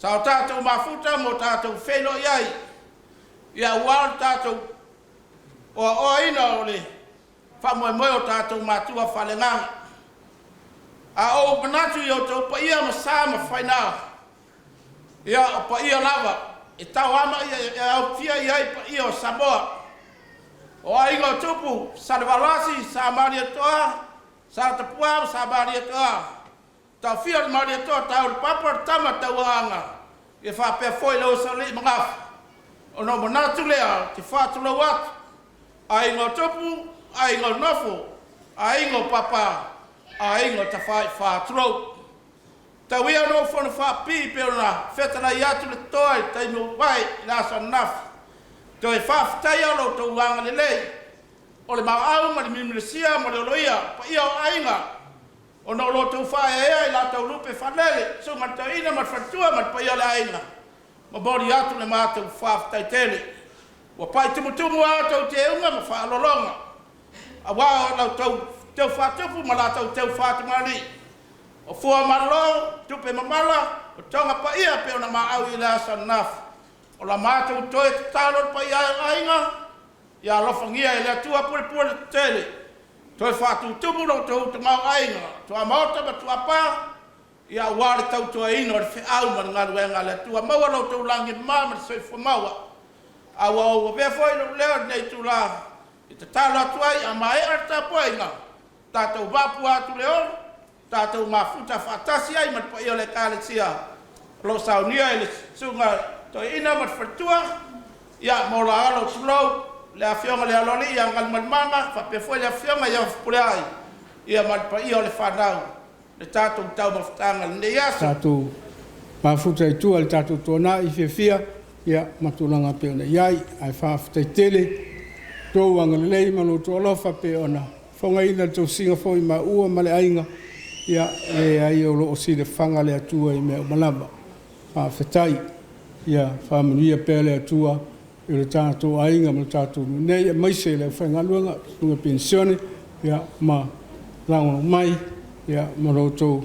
Sao tātou mafuta mo tātou whelo iai. Ia wāl tātou o ina o le whamoe o tātou mātua whalenganga. A o manatu i o tau pa ia masama whainao. Ia o pa ia lava. E tau ama ia au fia iai pa ia o Samoa. O a ingo tupu, Salvalasi, sa Maria Toa, sa Tapua, sa Maria Toa. Tau fia Maria Toa, tau papa tama tau anga. E whapea foi leo sa li mangaf. O no manatu lea, te whātula watu. A ingo tupu, a ingo nofo, a ingo papa, a ingo ta whātula. Tau ia no whana whapi peona, whetara i atu le toi, tai no vai, nasa nafu. Tau e whawhitai alo tau wanga le lei. O le maau ma le mimilisia ma le oloia, pa ia o ainga. O no lo tau whae ea i la tau lupe whanele, so ma tau ina ma whatua ma pa ia le ainga. Ma bori atu le mātou whawhitai tele. Wa pai tumutumu a tau te unga ma whaalolonga. A wā lau tau whatupu ma la tau whatumari. O fua malo, tupe mamala, o tonga pa ia pe ona maau i le asa nafu. O la mātou toi te tālor pa ia ainga, ia lofangia i le atua pule tele. Toi whātu tumu no tau te mau ainga, tua maota ma tua pā, ia wāre tau tua ino le whiau ma ngaru e ngā le atua maua no tau langi māma te soifo maua. A wau wa bea foi no leo nei tu la, i te tālo atuai a mai arta poinga, tātou wapu atu leo, tātou mafuta whātasi ai ma pa ia le kāle sia, lo saunia i le sunga to ina mat fatua ya mola alo slow le afionga le aloli ya ngal manga fa pe foi le afionga ya pulai ya mat pa io le fanau le tatu tau maftanga le ya tatu mafuta tu al tatu tona i fia ya matulanga pe ona yai ai fa tele to wanga le mano to lo fa pe ona whangaina tau singa fo i ma ua ma le ainga ia e ai o loo si le whanga le atua i mea malama whawhetai ia whamanuia pēr le atua i le tātou ainga ma le tātou nei ia maise le whangaluanga tunga pensione ia ma launga mai ia ma rotou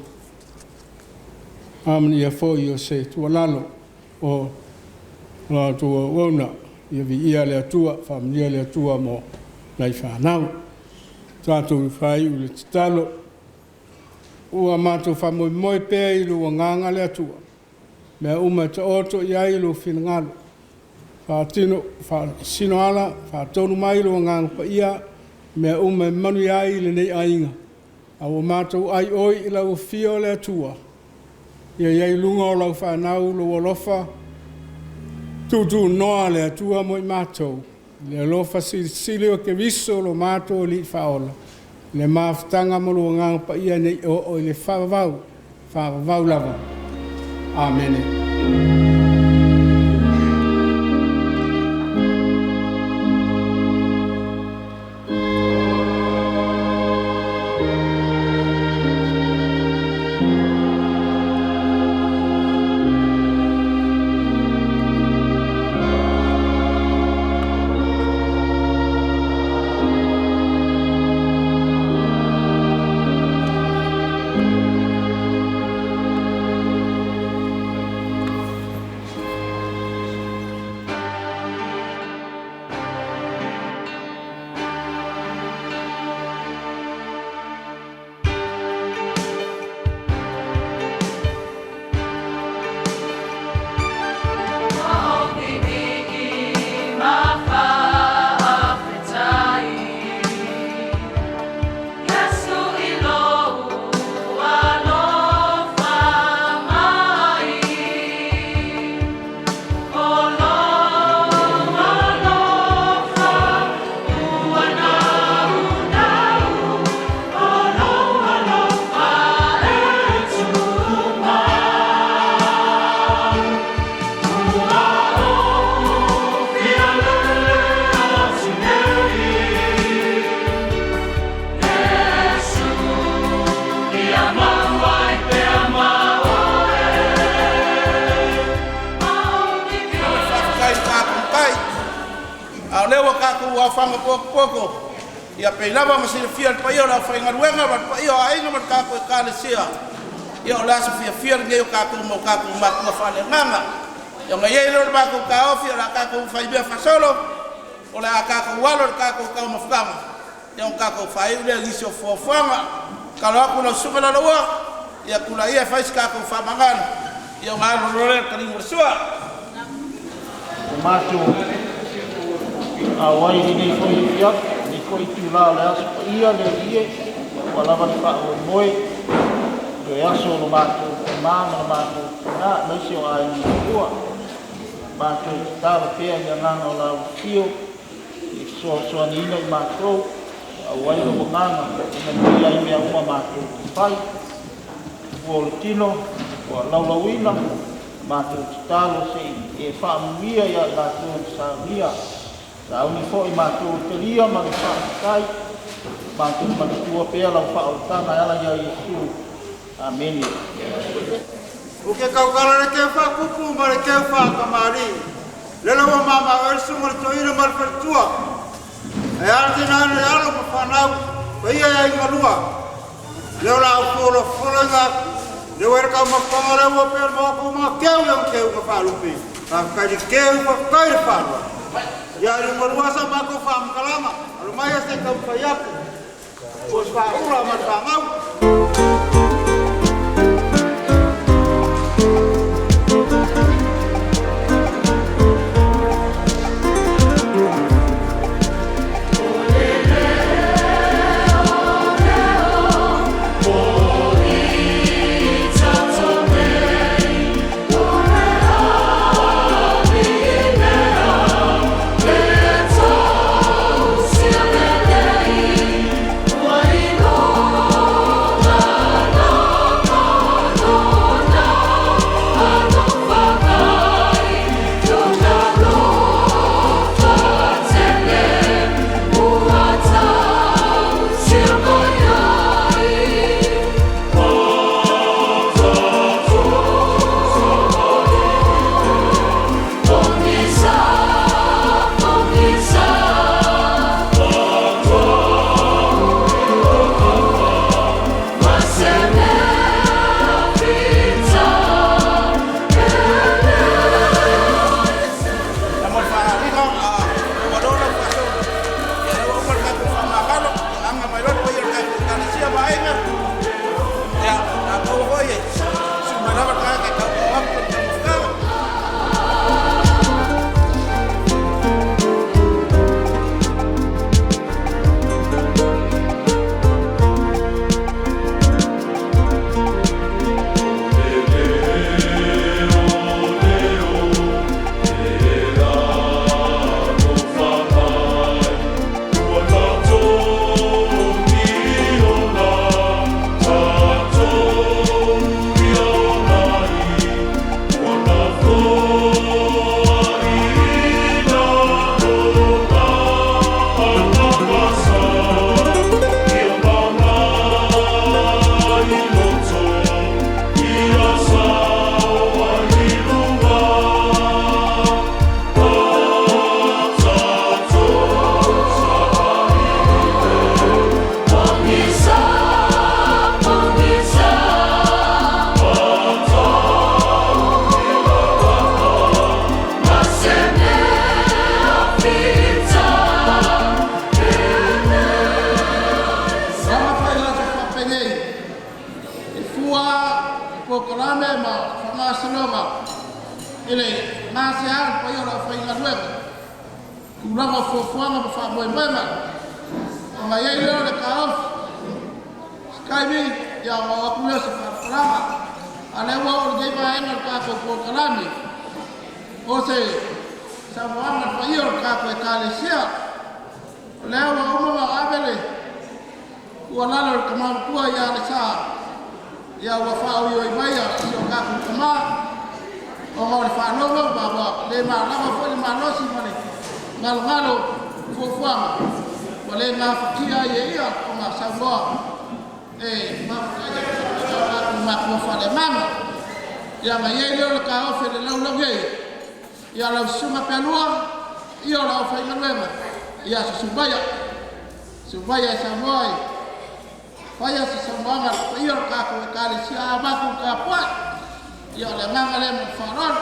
amani ia fo i o se tua lalo o la tua wona ia vi ia le atua whamanuia le atua mo lai whanau tātou i whai u le titalo ua mātou whamoi moi pēr i lua nganga le atua mea uma te oto i ai lo whinangalo whaatino, whaasino ala, whaatonu mai lo nganga pa ia mea uma manu i ai le nei ainga a o mātou ai oi i lau fio le atua ia iai lunga o lau whanau lo alofa tutu noa le atua mo i mātou le alofa sili o ke viso lo mātou li whaola le maftanga mo lo nganga pa ia nei o le whavavau lava. Amen. whanga poko ia pe lava ma sina fia pa ia la whainga ruenga ma pa ia ainga ma kako e kale sia ia o lasa fia ngeo kako mo kako ma kua whale nganga ia ngai e lor ma ko ka ofi la kako whai bea whasolo o la kako walo kako ka ma whanga ia o kako whai ule lisi o whanga kalo aku na suka la loa ia kula ia whais kako whamangana ia ngā rorore karingo sua Mato awai ni ko ia ni ko tu la la ia le ie wala va pa o moi do ya so no mato mama mato na no si o ai ni ko mato ta pe ya na no la fio i so ni no mato awai no ngana ni ia me uma mato pai o tino o la lawina mato talo se e famia ya la tu sabia la uni foi mato teria ma fa kai mato matua pe la fa ta na ala ya Yesu amen o que caukala ke fa kupu ma ke fa kamari le la mama ersu mar toira mar pertua e arte na le alo pa fanau pe ia ai malua le la folo nga le werka ma pangara wo pe mo ko ma keu yang keu ka falupi ka ka di keu pa kai fa ya le morwasa ma ko fam kalama alumaya se ka fa ya ko fa ura ma fangau Oh ua po kalame ma fanga salonga ele ngase al pa yo la fa inga luega kulanga fo fuanga pa fa boy mama ma ye yo le kaaf skybi ya wa kula sa farama ale wa o de ba en ka ko po kalame o se sa wa pa yo ka ko kalesia le wa o ma abele wala la kama kwa ya le sa ya wafaa yo ibaya sio kaku kama o ngol fa no baba le ma la fo le ma no si mane ngal ngalo fo fwa wale na fakia ye ya ko ma sa bo ma ko fa le mama ya ma ye le ka o fe le lo ye ya la suma pelua yo la fa ngalo ya subaya sa boy Faya sesembangan payol kaku kali siapa pun kapuat, ya le mangale mufaron.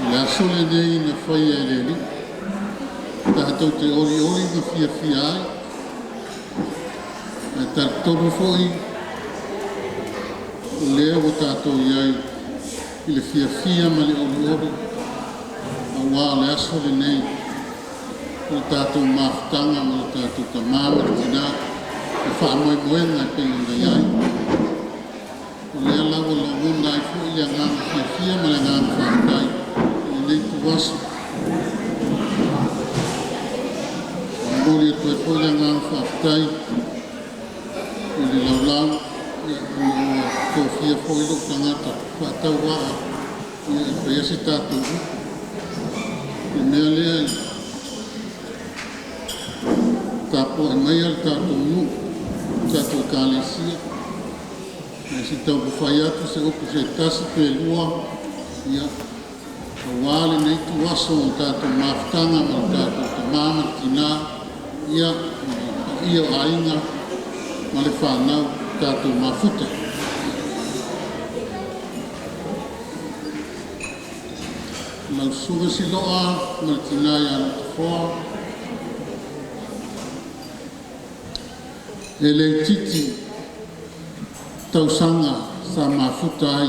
La sole dei na faya leli, tato te oli di fia ai, tato foi leo tato iai ile fia mali oli, awa la sole nei, tato maftanga mo tato tamama tina. Fa mo buena penga yai le la wala wala fu ya ngam fia mala ngam fa dai le tu was mo le tu fu ya ngam fa dai le la ko fia fu lo tangata fa ta wa e pe sita tu ne le ta po mai al ta tu Tato kalesia si tau bufayatu se oku se tasi pelua ya awali nei tu waso tato maftanga ma tato tamama tina ya ia ainga ma le whanau tato mafuta lau suga si loa ma tina ya natafoa ele titi tausanga sa mafuta ai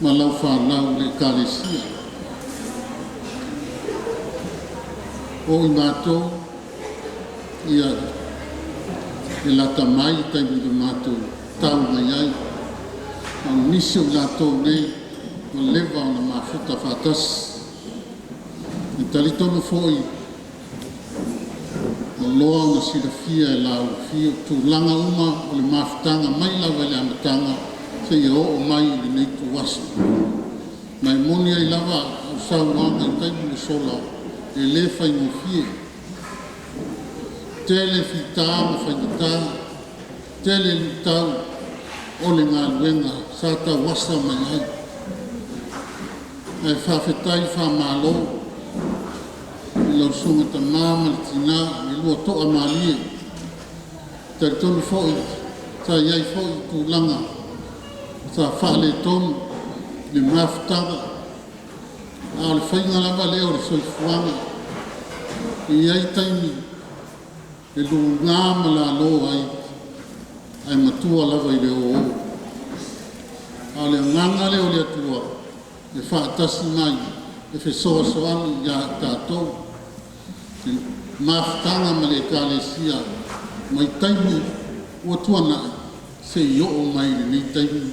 malau whanau le kalesia o i mātou ia e lata mai tai miru mātou tau mai ai au nisi o lātou nei o lewa o na mafuta whatas i talitono foi loa na silafia e lau fio tūlanga uma o le mafutanga mai lawa le amatanga se i o mai le nei tu waso. Mai moni ai lava au sauanga i taimu le sola e le fai mo fie. Tele fita ma fai ngata, tele li tau o le ngā luenga sa ta wasa mai ai. Ai whawhetai whamalo lau sunga ta mama le tina e lua toa malie tari tonu foi ta iai foi tūlanga ta whale tonu le mafutanga a le whainga lava leo le soifuanga e iai taimi e lu ngāma la lo ai matua lava i leo o a le nganga leo le atua e whaatasi mai e whesoa soani ia tātou mafutanga ma le kalesia mai taimi ua tuana se i o'o mai le nei taimi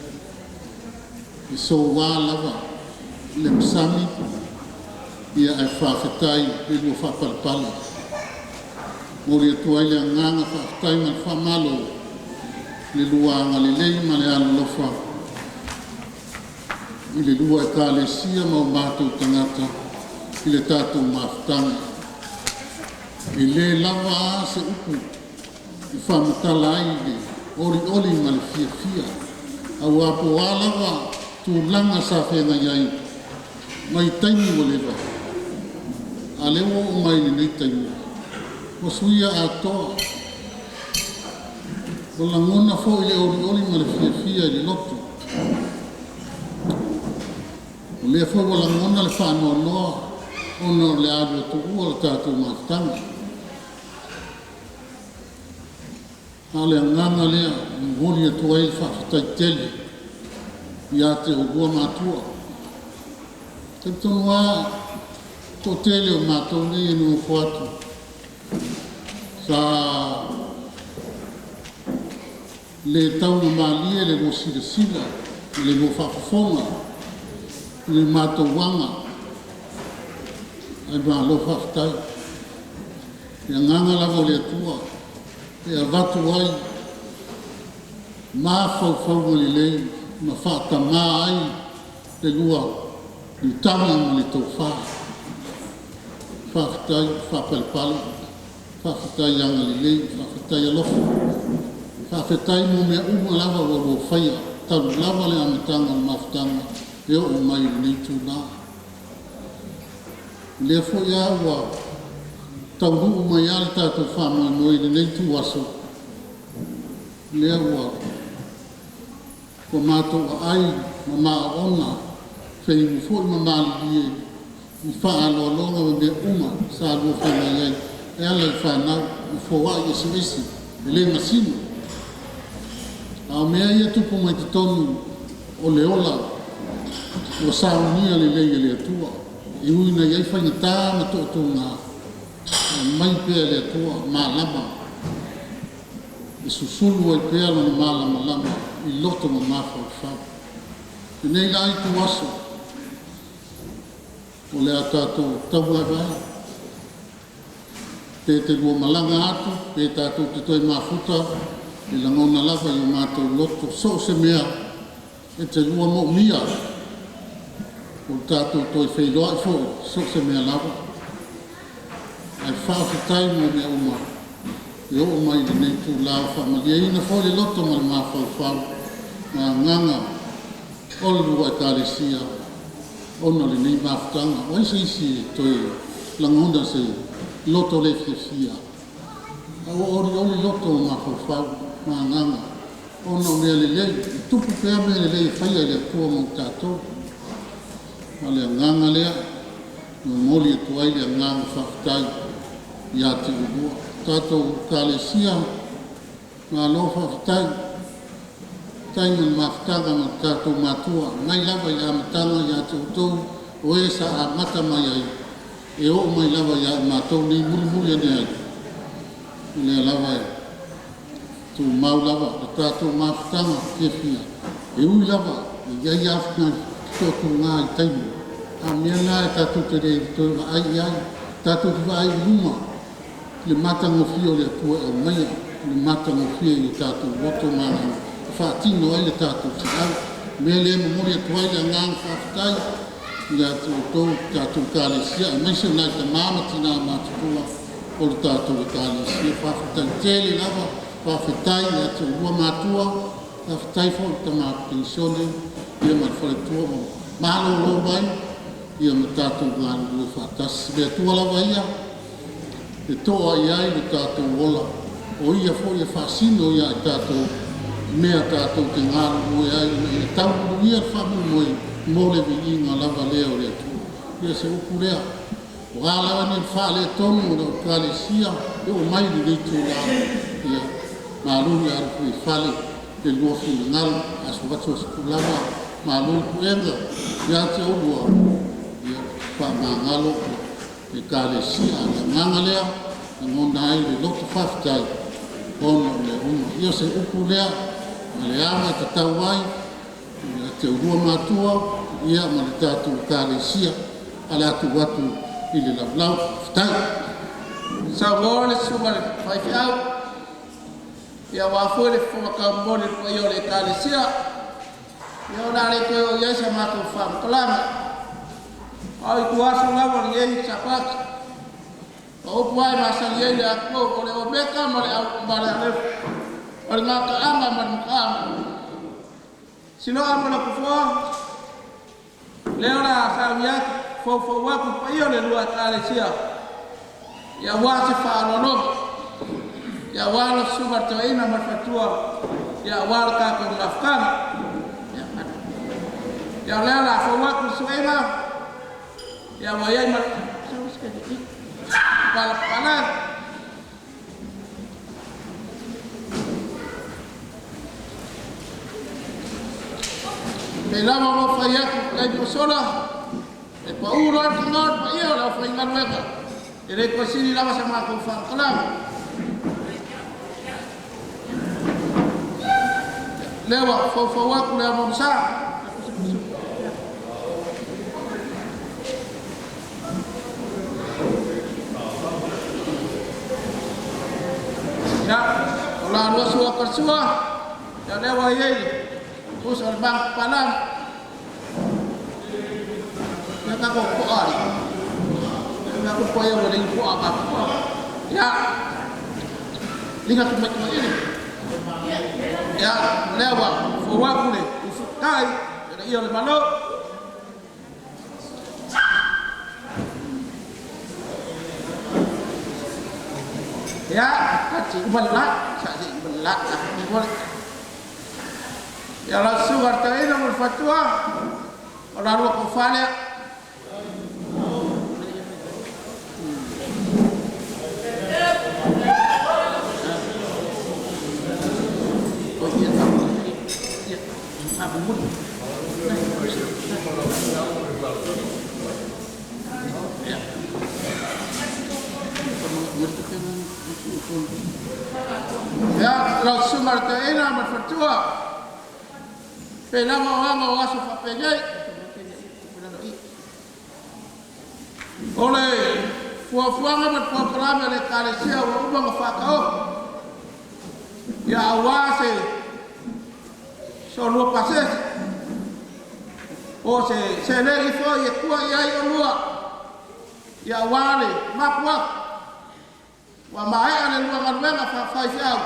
e so wā lava le msami ia ai whawhetai e lua whapalapala mo le atua i le anganga whawhetai ma le whamalo le luanga le lei ma le alolofa i le lua e kalesia ma o mātou tangata i le tātou mafutanga i le lava se upu i whamatala ai le ori ma le fia au apo a lava tūlanga sa whenga iai mai taimi o lewa a lewa o mai le nei taimi o suia a toa o langona fo i le ori ma le fia i le loto o lea fo o langona le whanoa noa ono le alu tu o le tātou mafutanga ale nganga lea ngoli atu ai whawhataitele ia te ogua mātua. Te tonua to tele o mātou nei enu o whatu. Sa le tauna mālia le mo sila sila, le mo whawhawhonga, le mātou wanga. Ai mā lo whawhatai. Ia nganga lava le atua, e a watu ai, mā whauwhaunga le lei, ma whaata mā ai, le lua, ni tanga ma le tau wha. Whawhatai, whapalpale, whawhatai anga le lei, whawhatai alofa. Whawhatai mo mea uma lava waro whaia, tau lava le amitanga o mawhtanga, e o mai nei tūnā. Le fo ia ua, tau hu mai ale tātou whamai moi le nei tū aso. Le ua, ko mātou a ai, ma maa ona, whei mu fo i ma maali lie, i wha alo alonga wa mea uma, sa alua whamai ai, e ala i whanau, i fo wa i esi, e le masino. A mea ia tupu mai te tonu o le ola, o saunia le leia le atua, i uina iai whaina tā ma tō ngā, mai pēr le atua, mā lama, i susulu ai pēr lana mā lama lama, i loto ma mā whau. I nei lai tu aso, o le atatou tau ai vai, te lua malanga atu, pe tātou te toi mā futa, i langona lava i o mātou loto, so se mea, e te lua mo mia, o tātou toi wheiloa i fo, so se mea lava. Ai whawhatai mo mea uma, i o mai le nei tū lao whamali, e ina fo le loto ma le mawhau, ma nganga, o le rua e kālesia, ona le nei mawhtanga, o isi toi langona se loto le fia. O ori loto o mawhau, ma nganga, ona o mea le lei, tupu pēr mea le lei whaia le atua mo tātou. Ma le nganga lea, no moli atu ai le nganga whawhatai, ia te ubua. Tātou kālesia, ma lo whawhatai, taiman mawhtanga ma tātou mātua, ngai lava i amatanga ia te utou, o e sa a mata mai ai, e o mai lava ia mātou nei muli ane ai. Le lava e, tu mau lava, le tātou mawhtanga kefia, e ui lava, e iai afna tōku ngā i taimu. A mea nā e tātou te rei, tō ai ai, tātou te ai luma, le matanga fio le atua e maia, le matanga fio i tātou woto mana, whaatino ai le tātou te au, mea le mamori atua ai le ngāng whawhatai, ia tātou kālesia, e maise nai te māmatina mātutua, o le tātou e kālesia, whawhatai tele lava, whawhatai e te ua mātua, whawhatai fo ta mā pensione, ia ma whaletua o mālo lo mai, ia ma tātou ngānu e whatasi. Mea tua lava ia, e toa i ai le tātou ola, o ia fo ia whasino ia i tātou, mea tātou te ngānu e ai, e tauru ia whamu moi, mole vi inga lava leo le atua. Ia se upu lea, o ālawa ni whale tonu o kālesia, e o mai li reitu la, ia māruri arupu i whale, e luofi le ngalu, aso watu asu lava, māruri puenga, ia te olua, ia whamangalo, e kālesia, ia ngangalea, e ngona ai le loto whaftai, ono le uma. Ia se upu lea, ma le ama te tau ai, ia te urua mātua, ia ma le tātou kālesia, ale atu watu i le lau whtai. Sa ngore suma le whaifi au, ia wafue le whamakau mone pa i o le kālesia, ia o nare koe o iaisa mātou whamakalanga, au i kuaso lawa ni ei sapaki, o upu ai masang ei le ako, o le o beka ma le au mbare alefu, o le ngaka ama ma le mukama. Sino ama na kufua, leo na asami yake, fau waku pa i o le lua kālesia, ia wasi whaanonoga, ia wala sumar te waina marfatua, ia wala kako ni mafkana, ia leo na fau waku suena, ia wayai mar... Kepala lama mo fai aku kai mo sola e pa ura ngot pa ia la fai ngan weka e re ko sini lama sama aku fa kalam lewa fo aku le mo sa ya ola no suwa persua ya lewa ye usal bang palam ya kako ko ari ya ko ko ya wala ko apa ya lihat tu macam ini ya lewa fo kule ufukai ya iya le malo ya kaci belak saji belak ya langsung artai nomor fatwa orang luar kufalnya ya langsung artai nomor fatwa pela mama waso fa pegai ole fuanga mat programa le kalesia wa ubang fa kao ya awase so lo pases o se le ifo ye tua ya lua ya wale makwa wa mai ane lua ngarwenga fa fa fiao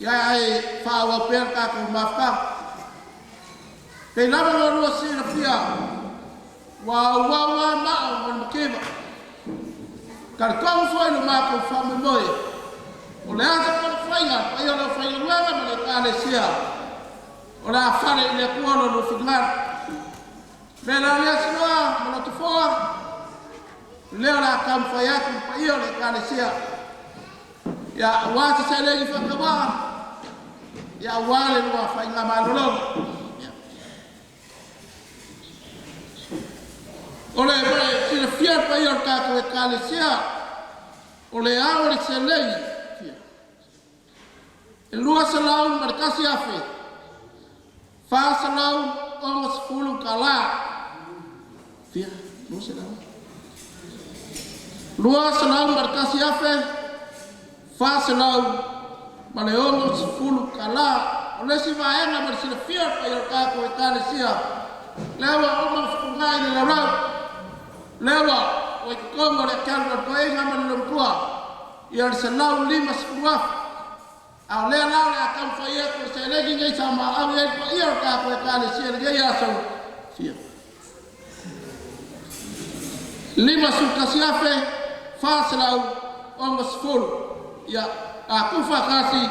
ya ai fa wa per ka ku mafka kay lama ngoro sila pia wa ma on keba kartong foi no mako fami boy o le asa kon fainga ayo no fainga luanga me kale sia o la fare le kuolo no fignar bela ya sinoa mo to foa le la kam fayaku pa iyo le kale sia ya wasi sele gi fakaba ya wale no fainga malolo ole bare sila fiat pa yor ka ko kalesia ole awre selei elua salau markasi afe fa salau ongos fulu kala fia no salau lua salau markasi afe fa salau male ongos fulu kala ole si vaena bar sila fiat pa yor ka ko kalesia lewa ongos fungai ni lalau lewa o kongo le kalwa ko e ngaman lum tua yar salau lima sepuluh au le lau le akam faya ko se le ngi sama au e ko yar ka ko kale sia le ya so sia lima suka siafe fa salau ongo sepuluh ya aku fa kasi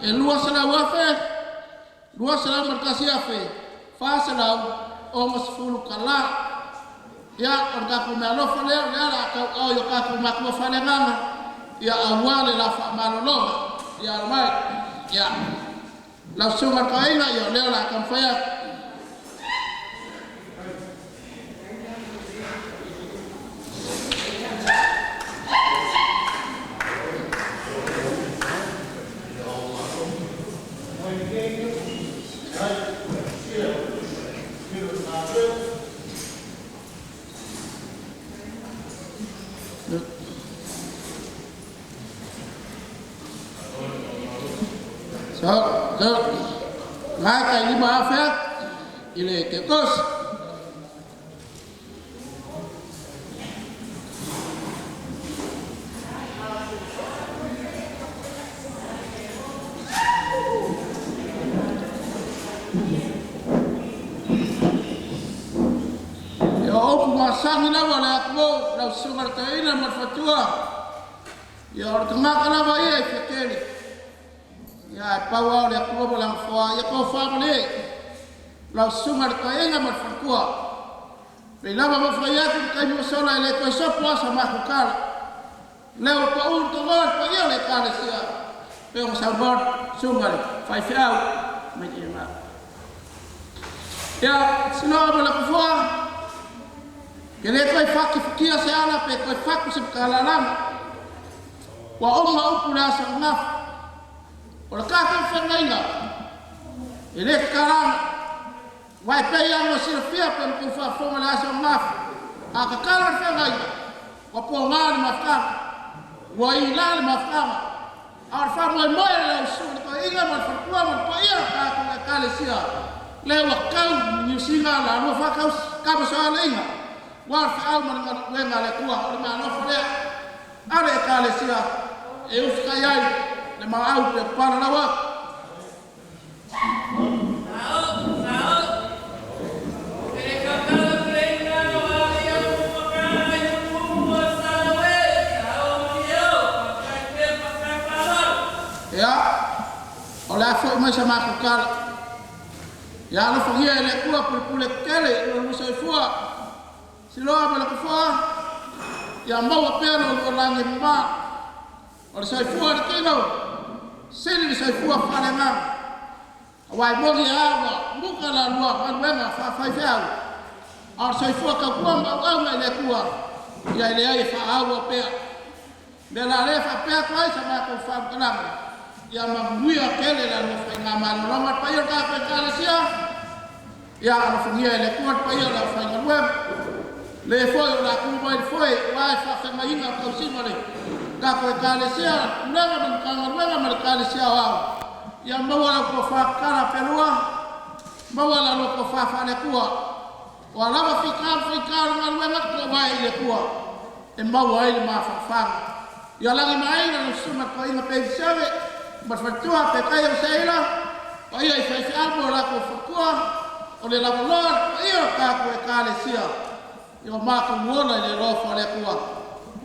e lua salau afe lua salau markasi afe fa salau ongo sepuluh kala ya orga ko malo fale ya la ka yo ka ko makmo fale ngama ya awale la fa malolo ya mai ya la suma ka ina yo le la kan faya so ngai kai lima afet ile ketos ya oku masang ina wala akbo la sungar taina marfatua ya ortanga kana baye fekeli ya pawa le ko bolang fwa ya ko fa mole la sungar taina marfatua Bila bapa faya tu kai mo sola le ko so po sama ko kala leo pa un to gol pa yo le kala sia pe mo sabor sungar fai fiao me tima Ya, sino ba la kufua? Kene koe whakiwhikia se ala pe koe whaku se kalalanga. Wa onga upuna sa ngaf. O la kātou whangainga. Ele karanga. Wai pei anga sira fia pe mku whafonga la sa ngaf. A ka karan whangainga. Wa po ngāni mawhanga. Wa i lāni mawhanga. A wa whamoe moe la usuni ko inga ma whakua ma pa ia kātou e kale sia. Le wa kau New Zealand la no whakau kama soa leinga. Wa whakau ma wenga le kua o le mea no whalea. Are e kale sia e ufika iai le maau pe para na wa. Ya, oleh aku macam aku kal. Ya, lo fangia le kua pule kele lo sai fua. Silo apa la fua? Ya mau pero lo langi ba. Oleh sai fua kilo. Sini sai fua falenga. Awai mogi awa, buka la lua kan wenga fa fau. Oleh sai fua ka kua ma le kua. Ya le ai fa awa pe. Bela le fa pe ko sama ko fa kalam. Ya mabuia kele la no fa ngama no ma pa yo ka pe kala sia. Ya no fangia le kuat pa yo la fa ngwa. Le foi la ku mai foi wa fa fa mai nga ko si male. Ka ko kala sia, nga man ka nga ma kala sia wa. Ya mawala ko fa kala pelua. Mawala no ko fa le kuwa. Wa la ma fi ka nga ma ko wa ile kuwa. E mawai ma fa. Ya la mai na suma ko ina pe save. Mas fatua pe kai o seila. Ai ai fa amo la ko fakua. O le la lor, ai o ka ko e kale sia. Yo ma ko mola le ro fa le kuwa.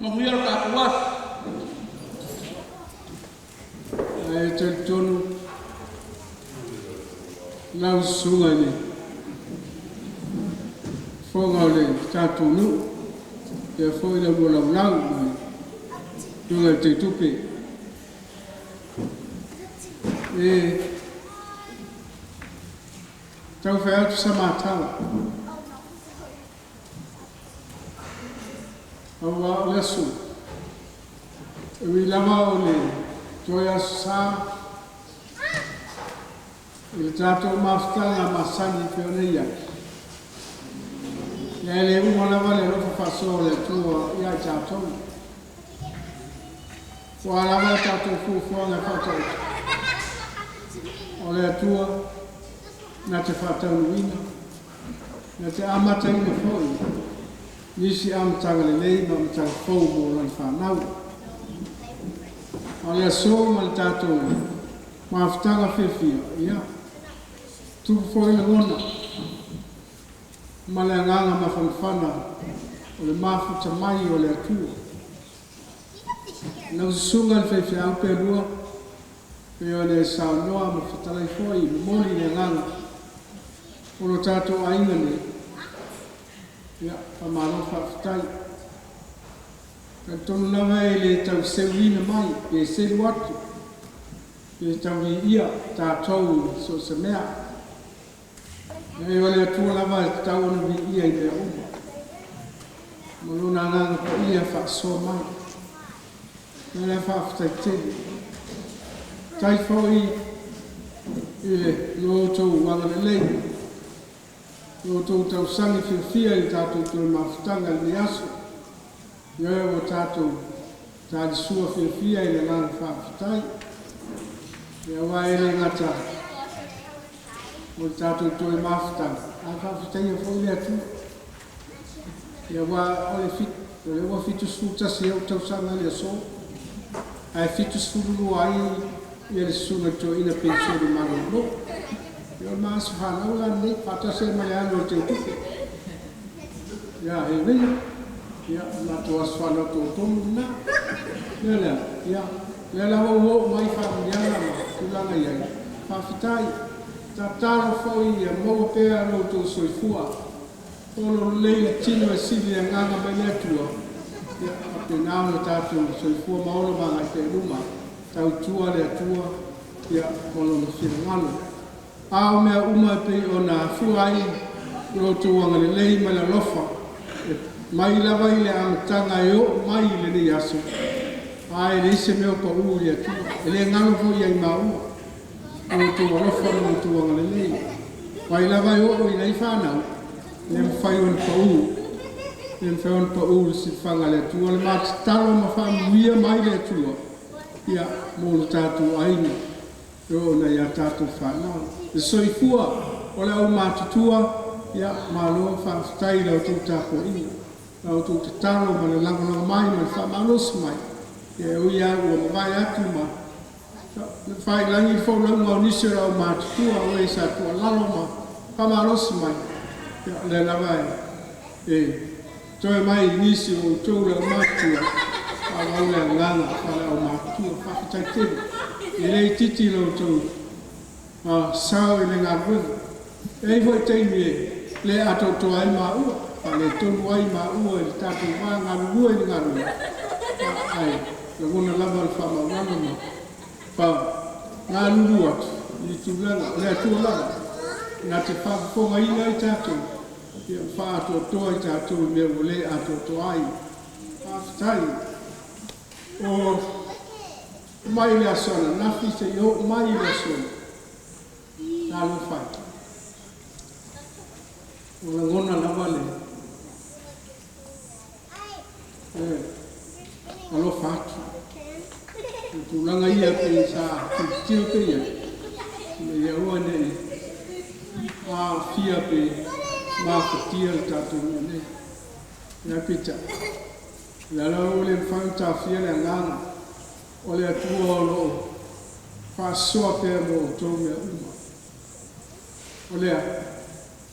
Mo miro ka ko was. Ai tonu. Lau sunga ni. Fonga le tatu nu. Te foi le bola lau. Tunga te tupe. Tau whai atu sa mātala. Awa lesu. Ewi lama o le toia sa. Ele tātou mawhitanga masani whione ia. Ia le unga lama le rofa whaso le tua ia tātou. Wā lama tātou fufuanga whatau. O le atua na te whataunuina, na te amataina whoi, nisi amatanga le lei ma amatanga whou mō lan whanau. O le aso ma le tātou mawhitanga whiwhia, ia, tupu whoi le ngona, ma le anganga ma whanwhana, o le mawhuta mai o le atua. Na ususunga le whiwhia au pe rua, Peo le sao noa ma whatalai foi, ma mori le nganga. Oro tātou ainga ne. Ia, whamaro whawhitai. Ka tonu nawa e le tau sewina mai, e seru atu. E tau i ia, tātou so se mea. E wale atua lava e tau ana vi ia i le uma. Malona nganga pa ia whaasoa mai. E le whawhitai tegi. Tai foi no tau wanga le lei. No tau tau sangi whiwhia i tātou tui mawhitanga le aso. Ia o tātou tādi sua whiwhia i le ngana whawhitai. Ia wai le ngata. O tātou tui mawhitanga. A whawhitai a foi le atu. Ia wai ole fit. O le wa fitu sfutasi au tau sanga le aso. Ai fitu sfuru ai. Ia le sunga to ina pensio di marolo. Ia ma su hana ula ni pata se maleano te tupe. Ia e vei. Ia la to asfala to tomu na. Ia la wo mai fa ndiala ma kulanga ia. Fa fitai. Ta taro foi ia mo pe alo to soifua. Olo le tino e sili nganga bele tua. Ia apenao na tatu soifua maolo ma te ruma. Tau tua le atua, ia kolo na whirangalo. Ao mea uma pe o na fuai, lo tuanga le lei ma la lofa mai la vai le amtanga yo mai le ni aso ai le se me ko u le tu le ngalo fo ia mau o tu lofa lo tuanga le lei mai la vai o i nei fana le fai on ko u le fai on ko u si fanga le tu le mat talo ma fa mia mai le tu ia mo tatu aina yo na ya tatu fana so i fua o le au matutua ia malo fa stai lo tu ta ko i lo tu te talo ma le lango mai ma fa malos mai e o ia o vai atu ma le fai langi fo lo mo ni se o matutua o e sa tu lalo ma fa malos mai le la vai e to mai ni se o to le matua a lo le langa fa o matua fa ta te e le titi lo tu sao le ngaru e voi te mi le ato to ai ma u le to ai ma u e ta tu ma ngaru e ngaru ai le gona lava fa ma wana ma fa ngaru atu ni tu le tu la na te fa fo mai nei ta tu ia fa to ai ta tu me le ato to ai fa stai o mai le sona na fi se yo mai le sona na lo fa o la gona la vale lo fa tu la ngai ya pe sa ti pe ya le o ne fia pe ma fatia ta tu ne ya pita la la o le fa ta fia le ngana o le tu o lo fa so pe mo to me o le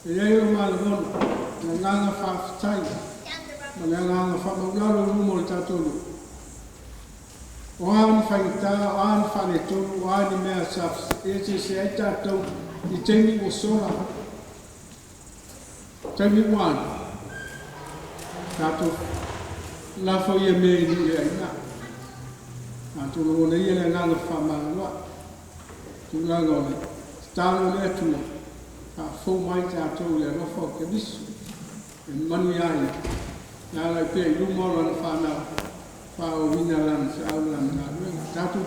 e ia ma le mo na ngana fa tai ma le ngana fa ma la lo mo ta to o an fa ta an fa le to o an me sa e se ta to i teni o sola teni wan ta to la fo ye me ni le na tu lo ne ye le ngana fa ma lo tu la go le sta lo le tu a fo mai ta to le lo fo ke bis manu ya na la pe lu mo lo fa na fa o vina lan sa au lan na ta tu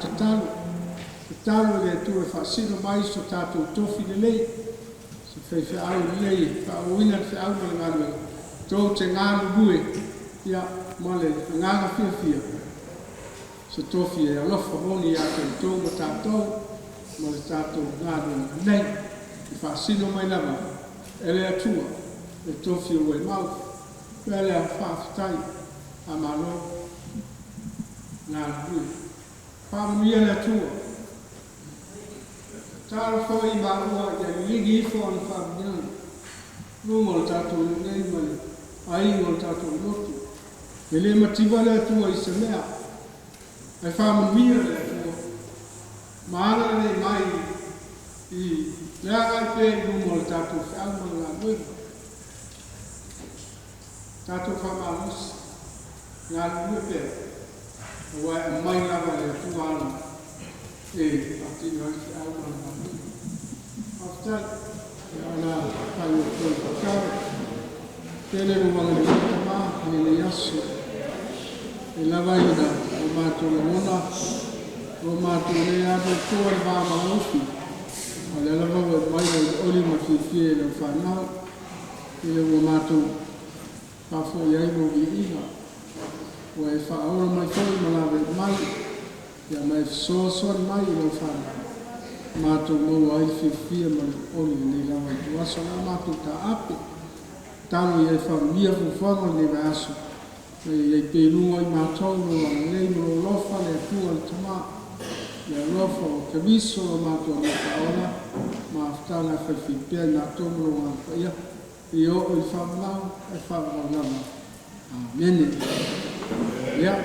talo le tu e fa sino mai so ta tu to fi le se fe fe au le fa o vina fe au le ngalo to te ngalo bue ya mo le ngalo fia se tofi e alofa moni a te tō ma tātou, ma le tātou ngāru nei, i whāsino mai lama, e lea tua, e tofi o e mau, e lea whāwhitai, a malo, ngāru bui. Whāmia lea tua, tāra whoi māua, ia ligi i whō an whāmia, nōma le tātou nei mai, a ingo le tātou lotu, e le matiwa lea tua i se mea, ai fa mo mia le maana le mai i le ai pe mo ta tu fa mo la mo ta tu fa ma mus na mo pe wa mai la va le tu ana e ati no si au ma ma afta ya na fa yo ko ka tele mo ma le ma ni le yasu e la va ida o mato le mona o mato le ato tua le vama ufi o le lava o mai o oli ma fie le whanau i le o mato pafo i ai mo i iha o e whaora mai fai ma lawe mai ia mai soson mai i le whanau mato mo ai fie ma le oli ni lawa i tuaso na mato ta ape talo i e whamia fuwhanga ni vaso e pelunga i mātou no nei no lofa le tua le tama le lofa o ke viso o mātou no kaona ma aftana whawhipea nā tomo no ngā whaia i o i whamau e whamau nama Amen. Ria